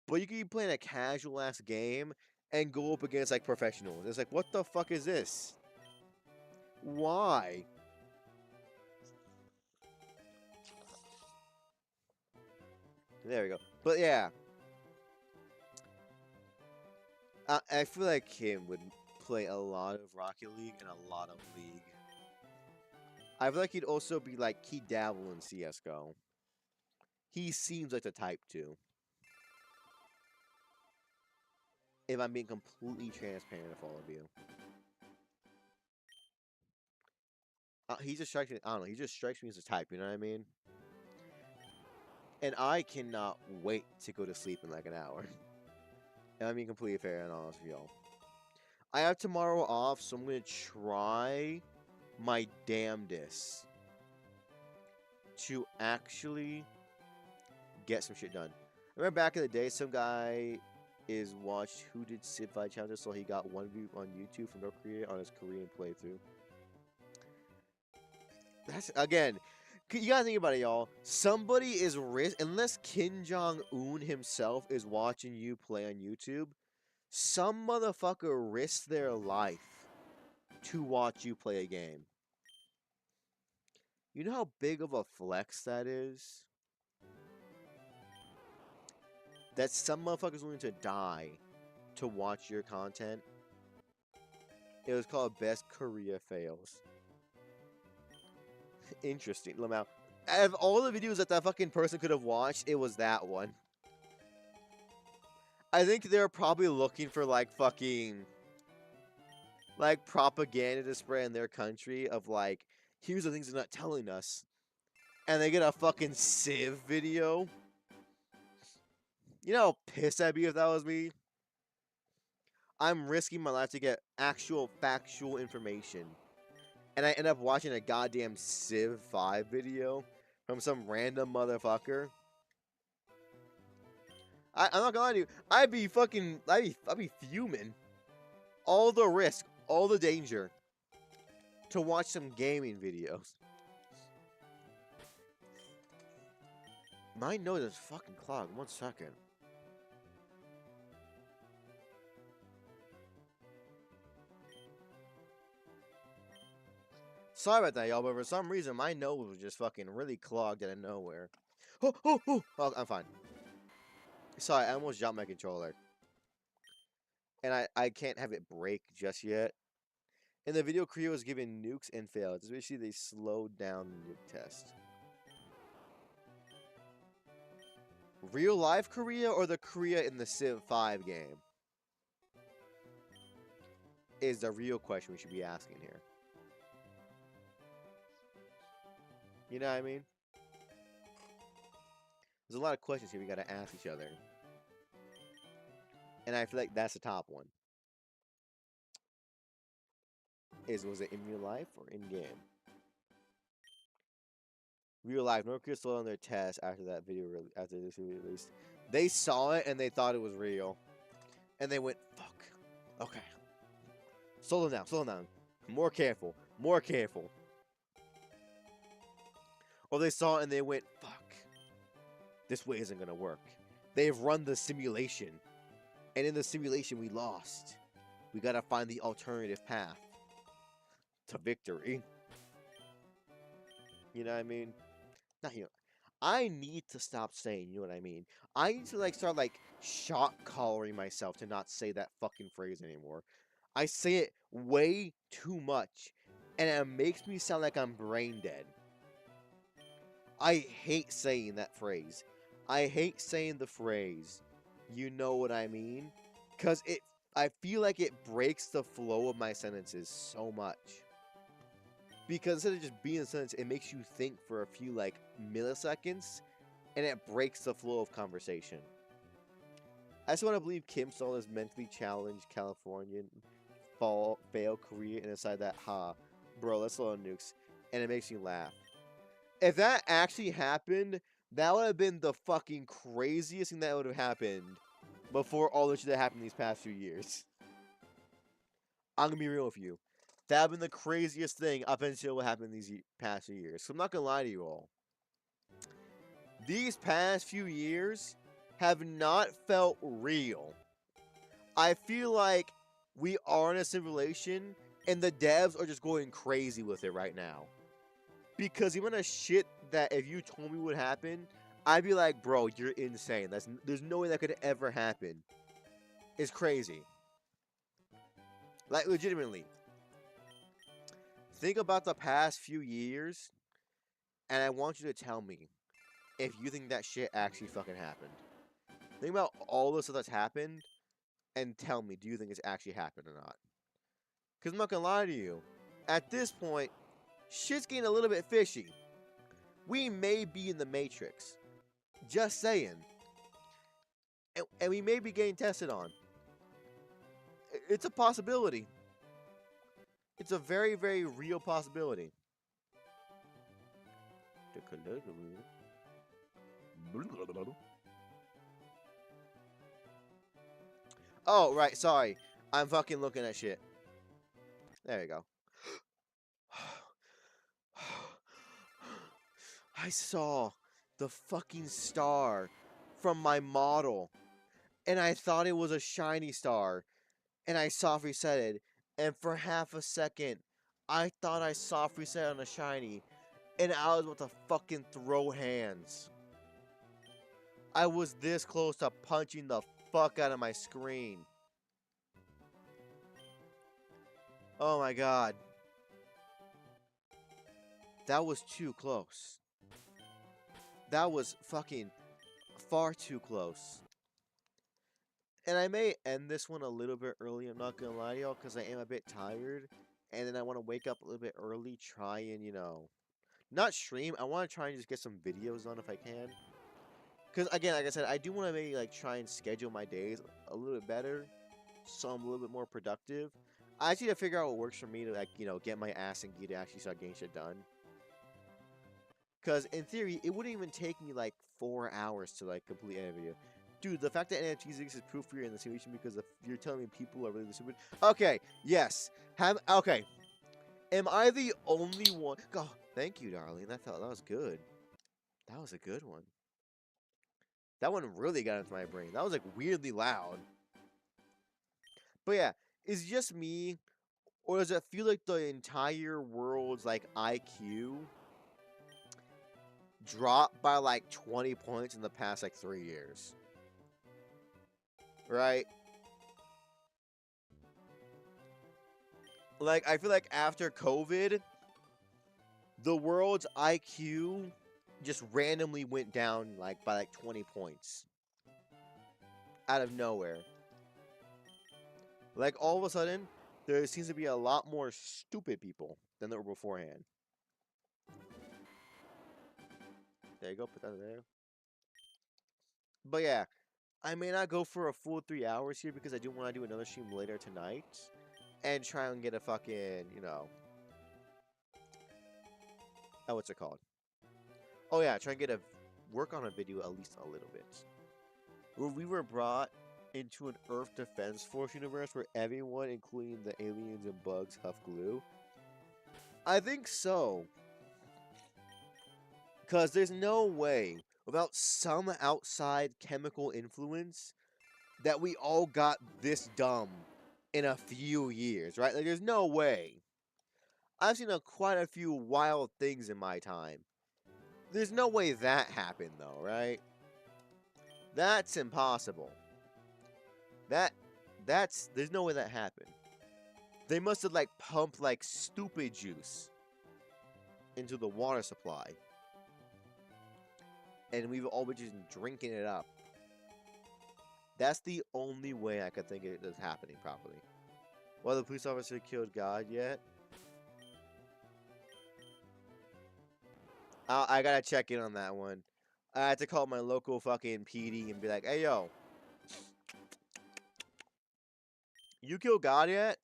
But you can be playing a casual ass game and go up against like professionals. It's like, what the fuck is this? Why? There we go. But yeah. I feel like Kim would play a lot of Rocket League and a lot of League. I feel like he'd also be like, he'd dabble in CSGO. He seems like the type to. If I'm being completely transparent with all of you. He just strikes me, I don't know, he just strikes me as a type, you know what I mean? And I cannot wait to go to sleep in like an hour. And I'm being completely fair and honest with y'all. I have tomorrow off, so I'm going to try my damnedest to actually get some shit done. I remember back in the day, some guy is watched Who Did Civ 5 Challenges, so he got one view on YouTube from North Korea on his Korean playthrough. That's, again, you gotta think about it, y'all. Somebody is unless Kim Jong-un himself is watching you play on YouTube, some motherfucker risks their life to watch you play a game. You know how big of a flex that is? That some motherfucker's willing to die to watch your content. It was called Best Korea Fails. Interesting. Lamau. Out of all the videos that that fucking person could have watched, it was that one. I think they're probably looking for like fucking like propaganda to spread in their country of like, here's the things they're not telling us. And they get a fucking Civ video. You know how pissed I'd be if that was me? I'm risking my life to get actual factual information. And I end up watching a goddamn Civ 5 video from some random motherfucker. I'm not gonna lie to you. I'd be fuming. All the risk, all the danger to watch some gaming videos. My nose is fucking clogged. 1 second. Sorry about that, y'all, but for some reason, my nose was just fucking really clogged out of nowhere. Oh, I'm fine. Sorry, I almost dropped my controller. And I can't have it break just yet. In the video, Korea was given nukes and failed. Especially they slowed down the nuke test. Real life Korea or the Korea in the Civ 5 game? Is the real question we should be asking here. You know what I mean? There's a lot of questions here we gotta ask each other. And I feel like that's the top one. Was it in real life or in game? Real life, North Korea slowed down their test after that video after this video released. They saw it and they thought it was real. And they went, fuck. Okay. Slow them down, slow them down. More careful, more careful. Or they saw it and they went, fuck. This way isn't gonna work. They've run the simulation. And in the simulation we lost. We gotta find the alternative path to victory. You know what I mean? Not you know. I need to stop saying, you know what I mean? I need to like start like shock collaring myself to not say that fucking phrase anymore. I say it way too much, and it makes me sound like I'm brain dead. I hate saying that phrase. I hate saying the phrase, you know what I mean? Because I feel like it breaks the flow of my sentences so much. Because instead of just being a sentence, it makes you think for a few, like, milliseconds, and it breaks the flow of conversation. I just want to believe Kim Stone is mentally challenged Californian, fail Korea, and decide that, bro, let's slow down nukes. And it makes me laugh. If that actually happened, that would have been the fucking craziest thing that would have happened before all the shit that happened these past few years. I'm gonna be real with you. That would have been the craziest thing up until what happened these past few years. So I'm not gonna lie to you all. These past few years have not felt real. I feel like we are in a simulation and the devs are just going crazy with it right now. Because the amount of shit that if you told me would happen, I'd be like, bro, you're insane. There's no way that could ever happen. It's crazy. Like, legitimately. Think about the past few years, and I want you to tell me if you think that shit actually fucking happened. Think about all the stuff that's happened, and tell me, do you think it's actually happened or not? Because I'm not gonna lie to you. At this point, shit's getting a little bit fishy. We may be in the Matrix. Just saying. And we may be getting tested on. It's a possibility. It's a very, very real possibility. Oh, right, sorry. I'm fucking looking at shit. There you go. I saw the fucking star from my model, and I thought it was a shiny star, and I soft reset it, and for half a second, I thought I soft reset on a shiny, and I was about to fucking throw hands. I was this close to punching the fuck out of my screen. Oh my god. That was too close. That was fucking far too close. And I may end this one a little bit early, I'm not gonna lie to y'all, because I am a bit tired. And then I want to wake up a little bit early, try and, you know, not stream. I want to try and just get some videos on if I can. Because, again, like I said, I do want to maybe, like, try and schedule my days a little bit better, so I'm a little bit more productive. I just need to figure out what works for me to, like, you know, get my ass and gear to actually start getting shit done. Because, in theory, it wouldn't even take me, like, 4 hours to, like, complete any video. Dude, the fact that NFTs exist is proof for you in the simulation because if you're telling me people are really stupid. Okay, yes. Okay. Am I the only one? God, thank you, darling. That was good. That was a good one. That one really got into my brain. That was, like, weirdly loud. But yeah, is it just me, or does it feel like the entire world's, like, IQ dropped by, like, 20 points in the past, like, 3 years? Right? Like, I feel like after COVID, the world's IQ just randomly went down, like, by, like, 20 points. Out of nowhere. Like, all of a sudden, there seems to be a lot more stupid people than there were beforehand. There you go, put that there. But yeah, I may not go for a full 3 hours here because I do want to do another stream later tonight. And try and get a fucking, you know... Oh, what's it called? Oh yeah, try and get a... Work on a video at least a little bit. Where we were brought into an Earth Defense Force universe where everyone, including the aliens and bugs, huff glue. I think so. Because there's no way, without some outside chemical influence, that we all got this dumb in a few years, right? Like, there's no way. I've seen quite a few wild things in my time. There's no way that happened, though, right? That's impossible. There's no way that happened. They must have, like, pumped, like, stupid juice into the water supply. And we've all been just drinking it up. That's the only way I could think it is happening properly. Well, the police officer killed God yet? I gotta check in on that one. I had to call my local fucking PD and be like, hey, yo. You killed God yet?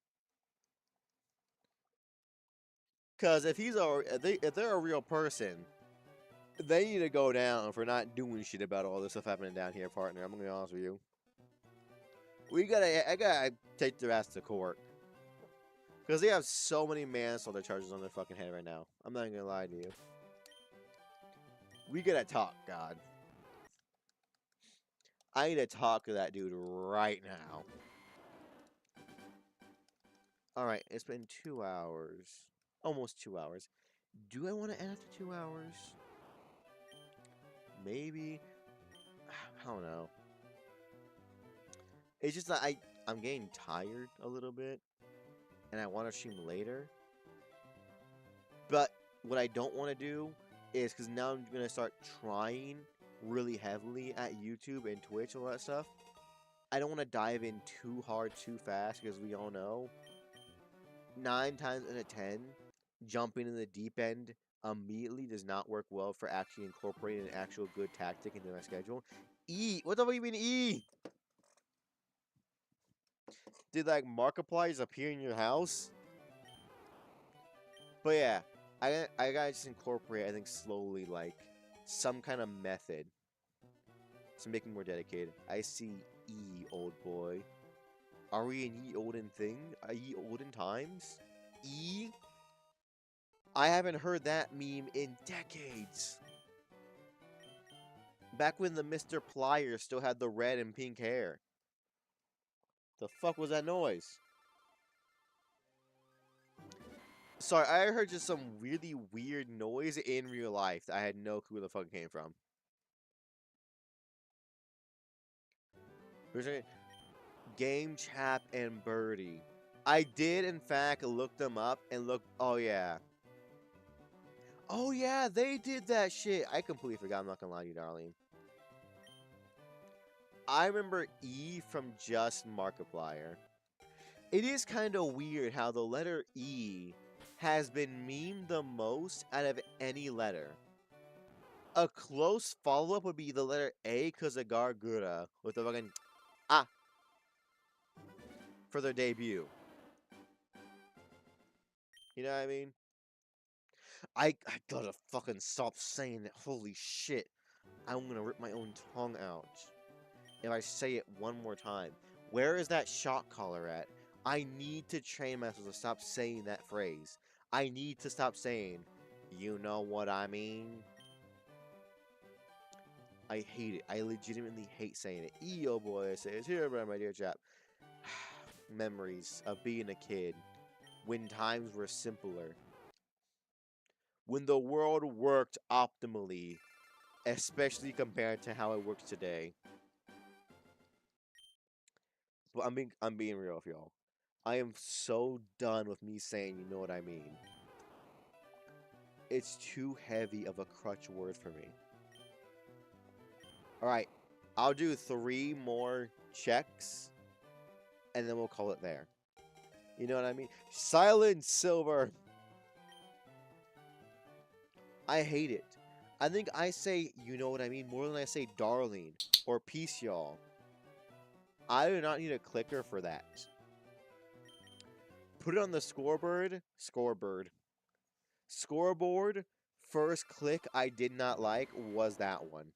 Because if they're a real person, they need to go down for not doing shit about all this stuff happening down here, partner. I'm gonna be honest with you. I gotta take their ass to court. Because they have so many manslaughter charges on their fucking head right now. I'm not gonna lie to you. We gotta talk, God. I need to talk to that dude right now. Alright, it's been 2 hours. Almost 2 hours. Do I want to end after 2 hours? Maybe. I don't know. It's just that I'm getting tired a little bit. And I want to stream later. But what I don't want to do is, because now I'm going to start trying really heavily at YouTube and Twitch and all that stuff. I don't want to dive in too hard too fast, because we all know 9 times out of 10, jumping in the deep end immediately does not work well for actually incorporating an actual good tactic into my schedule. E! What the fuck you mean E? Did, like, Markipliers appear in your house? But yeah, I gotta just incorporate, I think, slowly, like, some kind of method to make me more dedicated. I see E, old boy. Are we in ye olden thing? Are ye olden times? E? I haven't heard that meme in decades. Back when the Mr. Pliers still had the red and pink hair. The fuck was that noise? Sorry, I heard just some really weird noise in real life that I had no clue where the fuck it came from. Game Chap and Birdie. I did, in fact, look them up and look. Oh, yeah. Oh, yeah, they did that shit. I completely forgot. I'm not gonna lie to you, darling. I remember E from just Markiplier. It is kind of weird how the letter E has been memed the most out of any letter. A close follow-up would be the letter A because of Gargura with the fucking ah for their debut. You know what I mean? I gotta fucking stop saying that. Holy shit. I'm gonna rip my own tongue out if I say it one more time. Where is that shock collar at? I need to train myself to stop saying that phrase. I need to stop saying, you know what I mean? I hate it. I legitimately hate saying it. E-oh boy, I say it's here, my dear chap. Memories of being a kid. When times were simpler. When the world worked optimally. Especially compared to how it works today. But I'm being real with y'all. I am so done with me saying, you know what I mean. It's too heavy of a crutch word for me. Alright, I'll do 3 more checks, and then we'll call it there. You know what I mean? Silent Silver! I hate it. I think I say, you know what I mean, more than I say darling, or peace y'all. I do not need a clicker for that. Put it on the scoreboard. Scoreboard. First click I did not like was that one.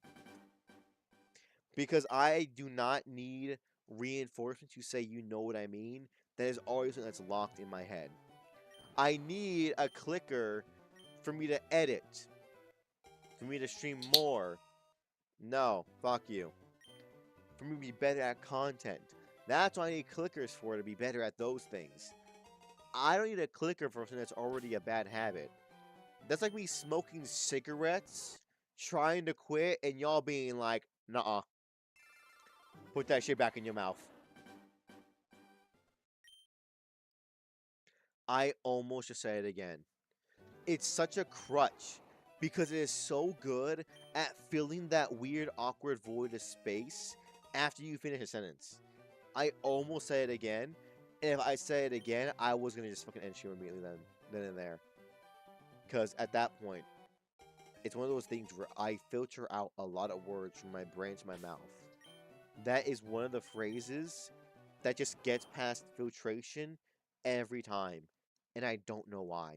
Because I do not need reinforcement to say you know what I mean. That is always something that's locked in my head. I need a clicker for me to edit. For me to stream more. No, fuck you. For me to be better at content. That's what I need clickers for, to be better at those things. I don't need a clicker for something that's already a bad habit. That's like me smoking cigarettes, trying to quit, and y'all being like, nuh-uh. Put that shit back in your mouth. I almost just said it again. It's such a crutch because it is so good at filling that weird, awkward void of space after you finish a sentence. I almost said it again, and if I said it again, I was gonna just fucking end stream immediately then and there. Because at that point, it's one of those things where I filter out a lot of words from my brain to my mouth. That is one of the phrases that just gets past filtration every time, and I don't know why.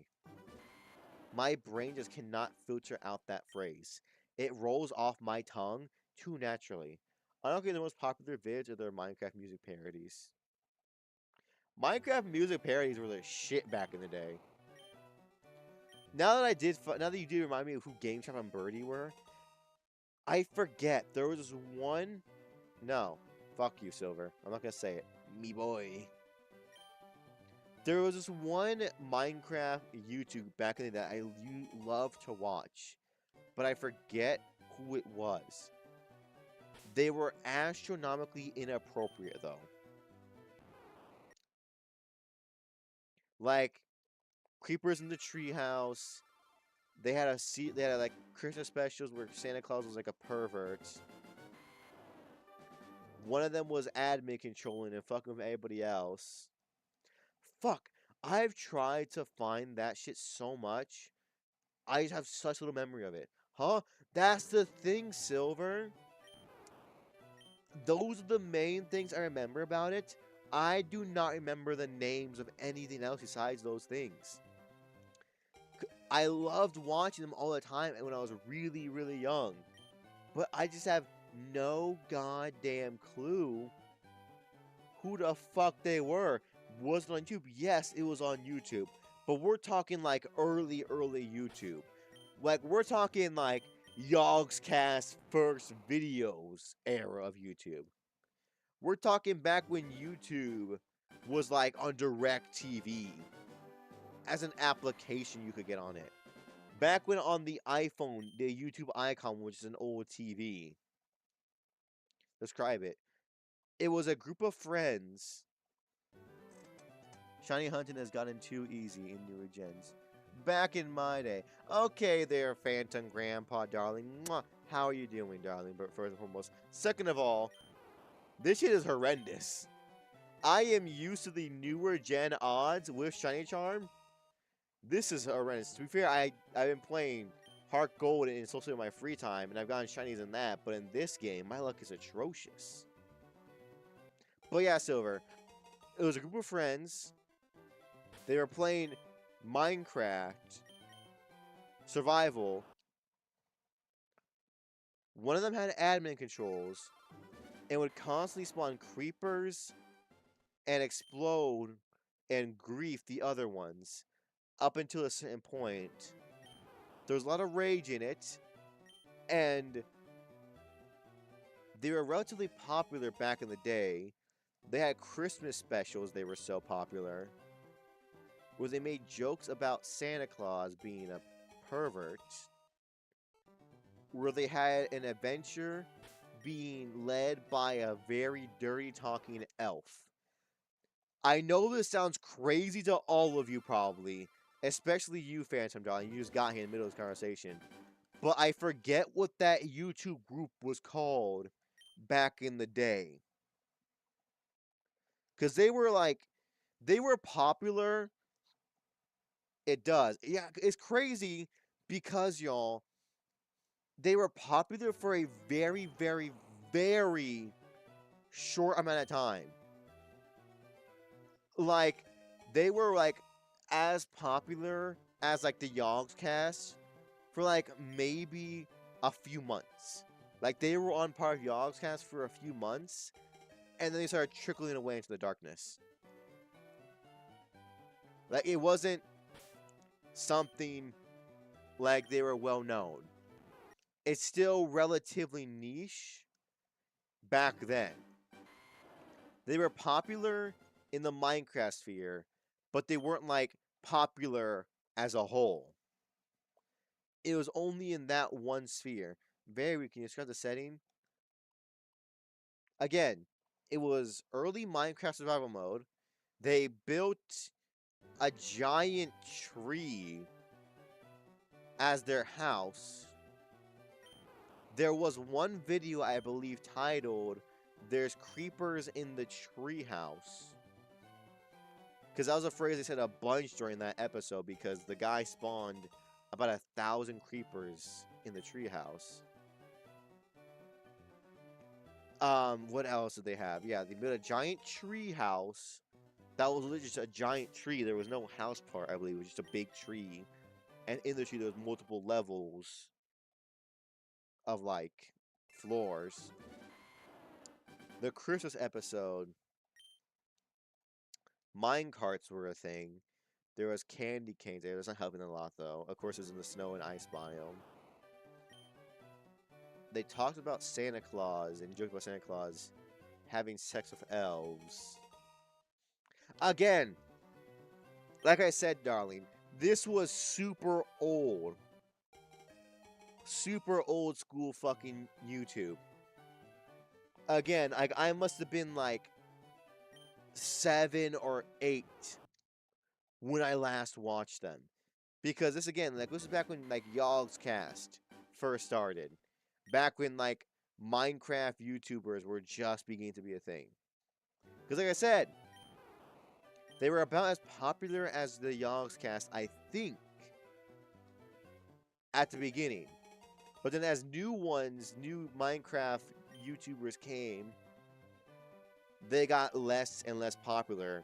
My brain just cannot filter out that phrase. It rolls off my tongue too naturally. I don't get the most popular vids are their Minecraft music parodies. Minecraft music parodies were the shit back in the day. Now that you did remind me of who Game Trap and Birdie were, I forget. There was this one. No, fuck you, Silver. I'm not gonna say it. Me boy. There was this one Minecraft YouTube back in the day that I loved to watch, but I forget who it was. They were astronomically inappropriate, though. Like creepers in the treehouse. They had like Christmas specials where Santa Claus was like a pervert. One of them was admin controlling and fucking with everybody else. Fuck, I've tried to find that shit so much. I just have such little memory of it. Huh? That's the thing, Silver. Those are the main things I remember about it. I do not remember the names of anything else besides those things. I loved watching them all the time when I was really, really young. But I just have no goddamn clue who the fuck they were. Was it on YouTube? Yes, it was on YouTube. But we're talking like early YouTube. Like, we're talking like Yogscast first videos era of YouTube. We're talking back when YouTube was like on DirecTV as an application you could get on it. Back when on the iPhone, the YouTube icon, which is an old TV. Describe it. It was a group of friends. Shiny hunting has gotten too easy in newer gens. Back in my day. Okay there, Phantom Grandpa, darling. Mwah. How are you doing, darling? But first and foremost. Second of all, this shit is horrendous. I am used to the newer gen odds with Shiny Charm. This is horrendous. To be fair, I've been playing Heart Gold in social in my free time, and I've gotten shinies in that, but in this game, my luck is atrocious. But yeah, Silver. It was a group of friends. They were playing Minecraft Survival. One of them had admin controls and would constantly spawn creepers and explode and grief the other ones up until a certain point. There was a lot of rage in it, and they were relatively popular back in the day. They had Christmas specials, they were so popular, where they made jokes about Santa Claus being a pervert, where they had an adventure being led by a very dirty talking elf. I know this sounds crazy to all of you probably, especially you, Phantom Darling. You just got here in the middle of this conversation. But I forget what that YouTube group was called back in the day. Because they were popular. It does. Yeah, it's crazy because, y'all, they were popular for a very, very, very short amount of time. Like, they were, like, as popular as, like, the Yogscast for, like, maybe a few months. Like, they were on par with Yogscast for a few months, and then they started trickling away into the darkness. Like, it wasn't something like they were well known. It's still relatively niche back then. They were popular in the Minecraft sphere, but they weren't like popular as a whole. It was only in that one sphere. Very, can you describe the setting? Again, it was early Minecraft survival mode. They built a giant tree as their house. There was one video, I believe, titled, "There's Creepers in the Treehouse." Because I was afraid they said a bunch during that episode because the guy spawned about 1,000 creepers in the treehouse. What else did they have? Yeah, they built a giant tree house. That was literally just a giant tree. There was no house part, I believe. It was just a big tree. And in the tree, there was multiple levels of, like, floors. The Christmas episode, minecarts were a thing. There was candy canes there. It was not helping a lot, though. Of course, it was in the snow and ice biome. They talked about Santa Claus and joked about Santa Claus having sex with elves. Again, like I said, darling, this was super old. Super old school fucking YouTube. Again, I must have been like 7 or 8 when I last watched them. Because this again, like this is back when like Yogscast first started. Back when like Minecraft YouTubers were just beginning to be a thing. Because like I said, they were about as popular as the Yogscast, I think, at the beginning. But then as new Minecraft YouTubers came, they got less and less popular.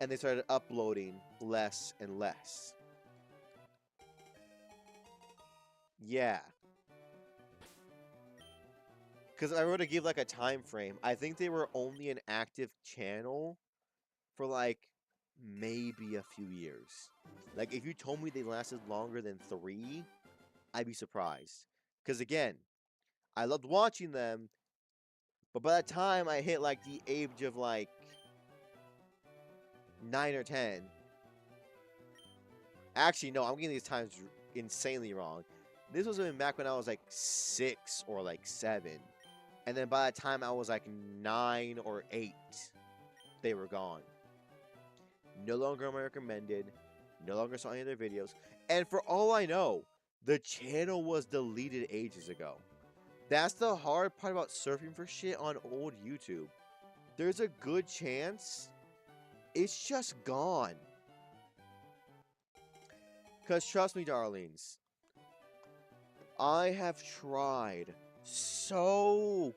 And they started uploading less and less. Yeah. Because I were to give like a time frame, I think they were only an active channel for like maybe a few years. Like if you told me they lasted longer than 3, I'd be surprised. Because again, I loved watching them, but by the time I hit like the age of like 9 or 10, actually no, I'm getting these times insanely wrong. This was even back when I was like 6 or like 7. And then by the time I was like 9 or 8, they were gone. No longer am I recommended. No longer saw any of their videos. And for all I know, the channel was deleted ages ago. That's the hard part about surfing for shit on old YouTube. There's a good chance it's just gone. Because trust me, darlings, I have tried so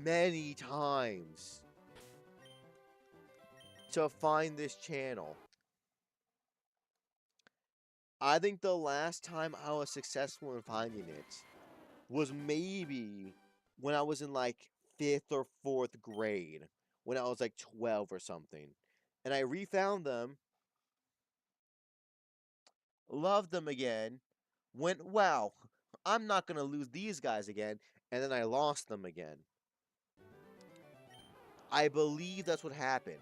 many times to find this channel. I think the last time I was successful in finding it was maybe when I was in like 5th or 4th grade, when I was like 12 or something. And I refound them, loved them again, went, wow, I'm not going to lose these guys again, and then I lost them again. I believe that's what happened.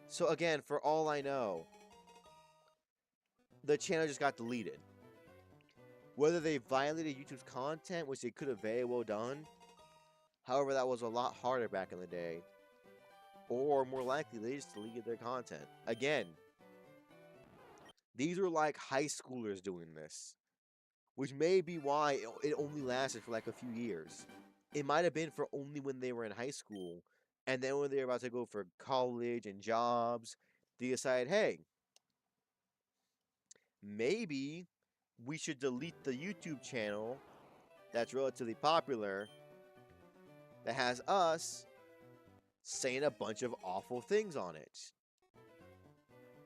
So again, for all I know, the channel just got deleted. Whether they violated YouTube's content, which they could have very well done. However, that was a lot harder back in the day. Or more likely, they just deleted their content. Again, these are like high schoolers doing this, which may be why it only lasted for like a few years. It might have been for only when they were in high school, and then when they were about to go for college and jobs, they decided, hey, maybe we should delete the YouTube channel that's relatively popular that has us saying a bunch of awful things on it.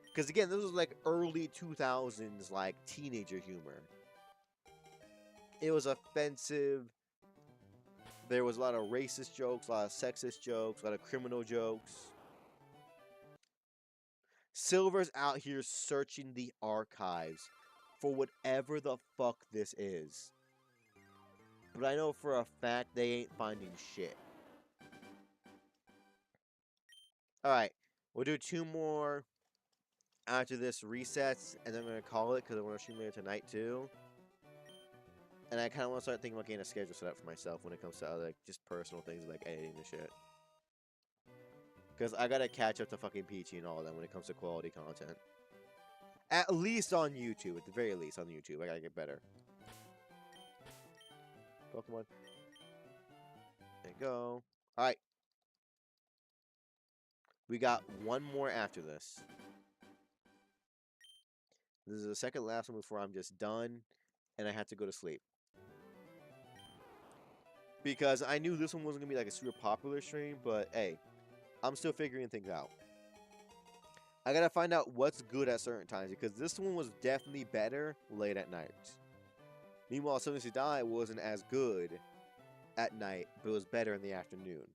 Because again, this was like early 2000s, like teenager humor. It was offensive. There was a lot of racist jokes, a lot of sexist jokes, a lot of criminal jokes. Silver's out here searching the archives for whatever the fuck this is. But I know for a fact they ain't finding shit. Alright, we'll do 2 more after this resets, and then I'm going to call it because I want to stream later tonight too. And I kind of want to start thinking about getting a schedule set up for myself when it comes to other, just personal things like editing and shit. Because I gotta catch up to fucking Peachy and all that when it comes to quality content. At least on YouTube, at the very least on YouTube. I gotta get better. Pokemon. There you go. Alright. We got 1 more after this. This is the second last one before I'm just done. And I have to go to sleep. Because I knew this one wasn't gonna be like a super popular stream, but hey, I'm still figuring things out. I gotta find out what's good at certain times, because this one was definitely better late at night. Meanwhile, Something to Die wasn't as good at night, but it was better in the afternoon.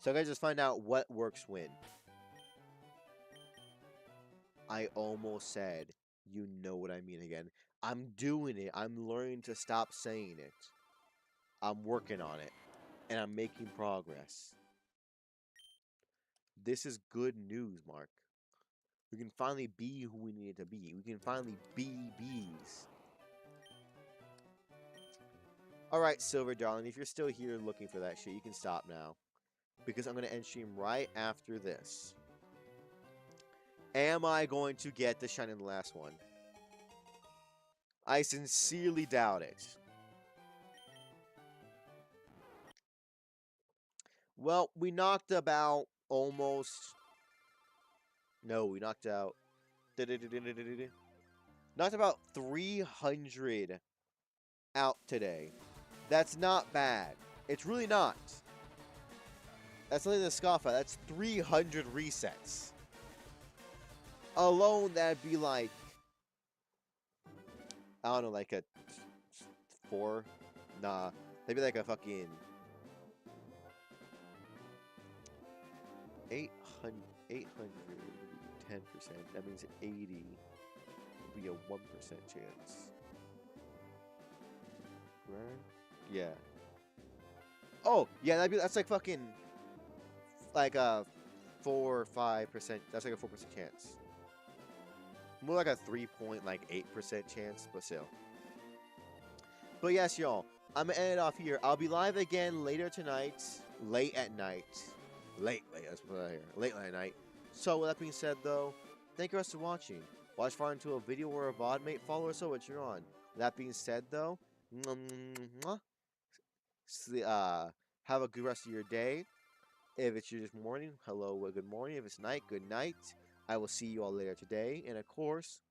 So I gotta just find out what works when. I almost said, you know what I mean again. I'm doing it. I'm learning to stop saying it. I'm working on it. And I'm making progress. This is good news, Mark. We can finally be who we needed to be. We can finally be bees. Alright, Silver Darling, if you're still here looking for that shit, you can stop now. Because I'm going to end stream right after this. Am I going to get the shine in the last one? I sincerely doubt it. Well, we knocked about almost... No, we knocked out... Knocked about 300 out today. That's not bad. It's really not. That's nothing to scoff at. That's 300 resets. Alone, that'd be like... I don't know, like a 4? Nah. That'd be like a fucking... 800, 10%. That means 80 would be a 1% chance. Right? Yeah. Oh, yeah, that's like fucking... Like a 4 or 5%. That's like a 4% chance. More like a 3.8% chance, but still. But yes, y'all. I'm gonna end it off here. I'll be live again later tonight. Late at night. Late, let's put it here. Late at night. So, with that being said, though, thank you guys for watching. Watch far into a video or a VOD, mate. Follow us so what you're on. With that being said, though, have a good rest of your day. If it's your just morning, hello, good morning. If it's night, good night. I will see you all later today. And of course,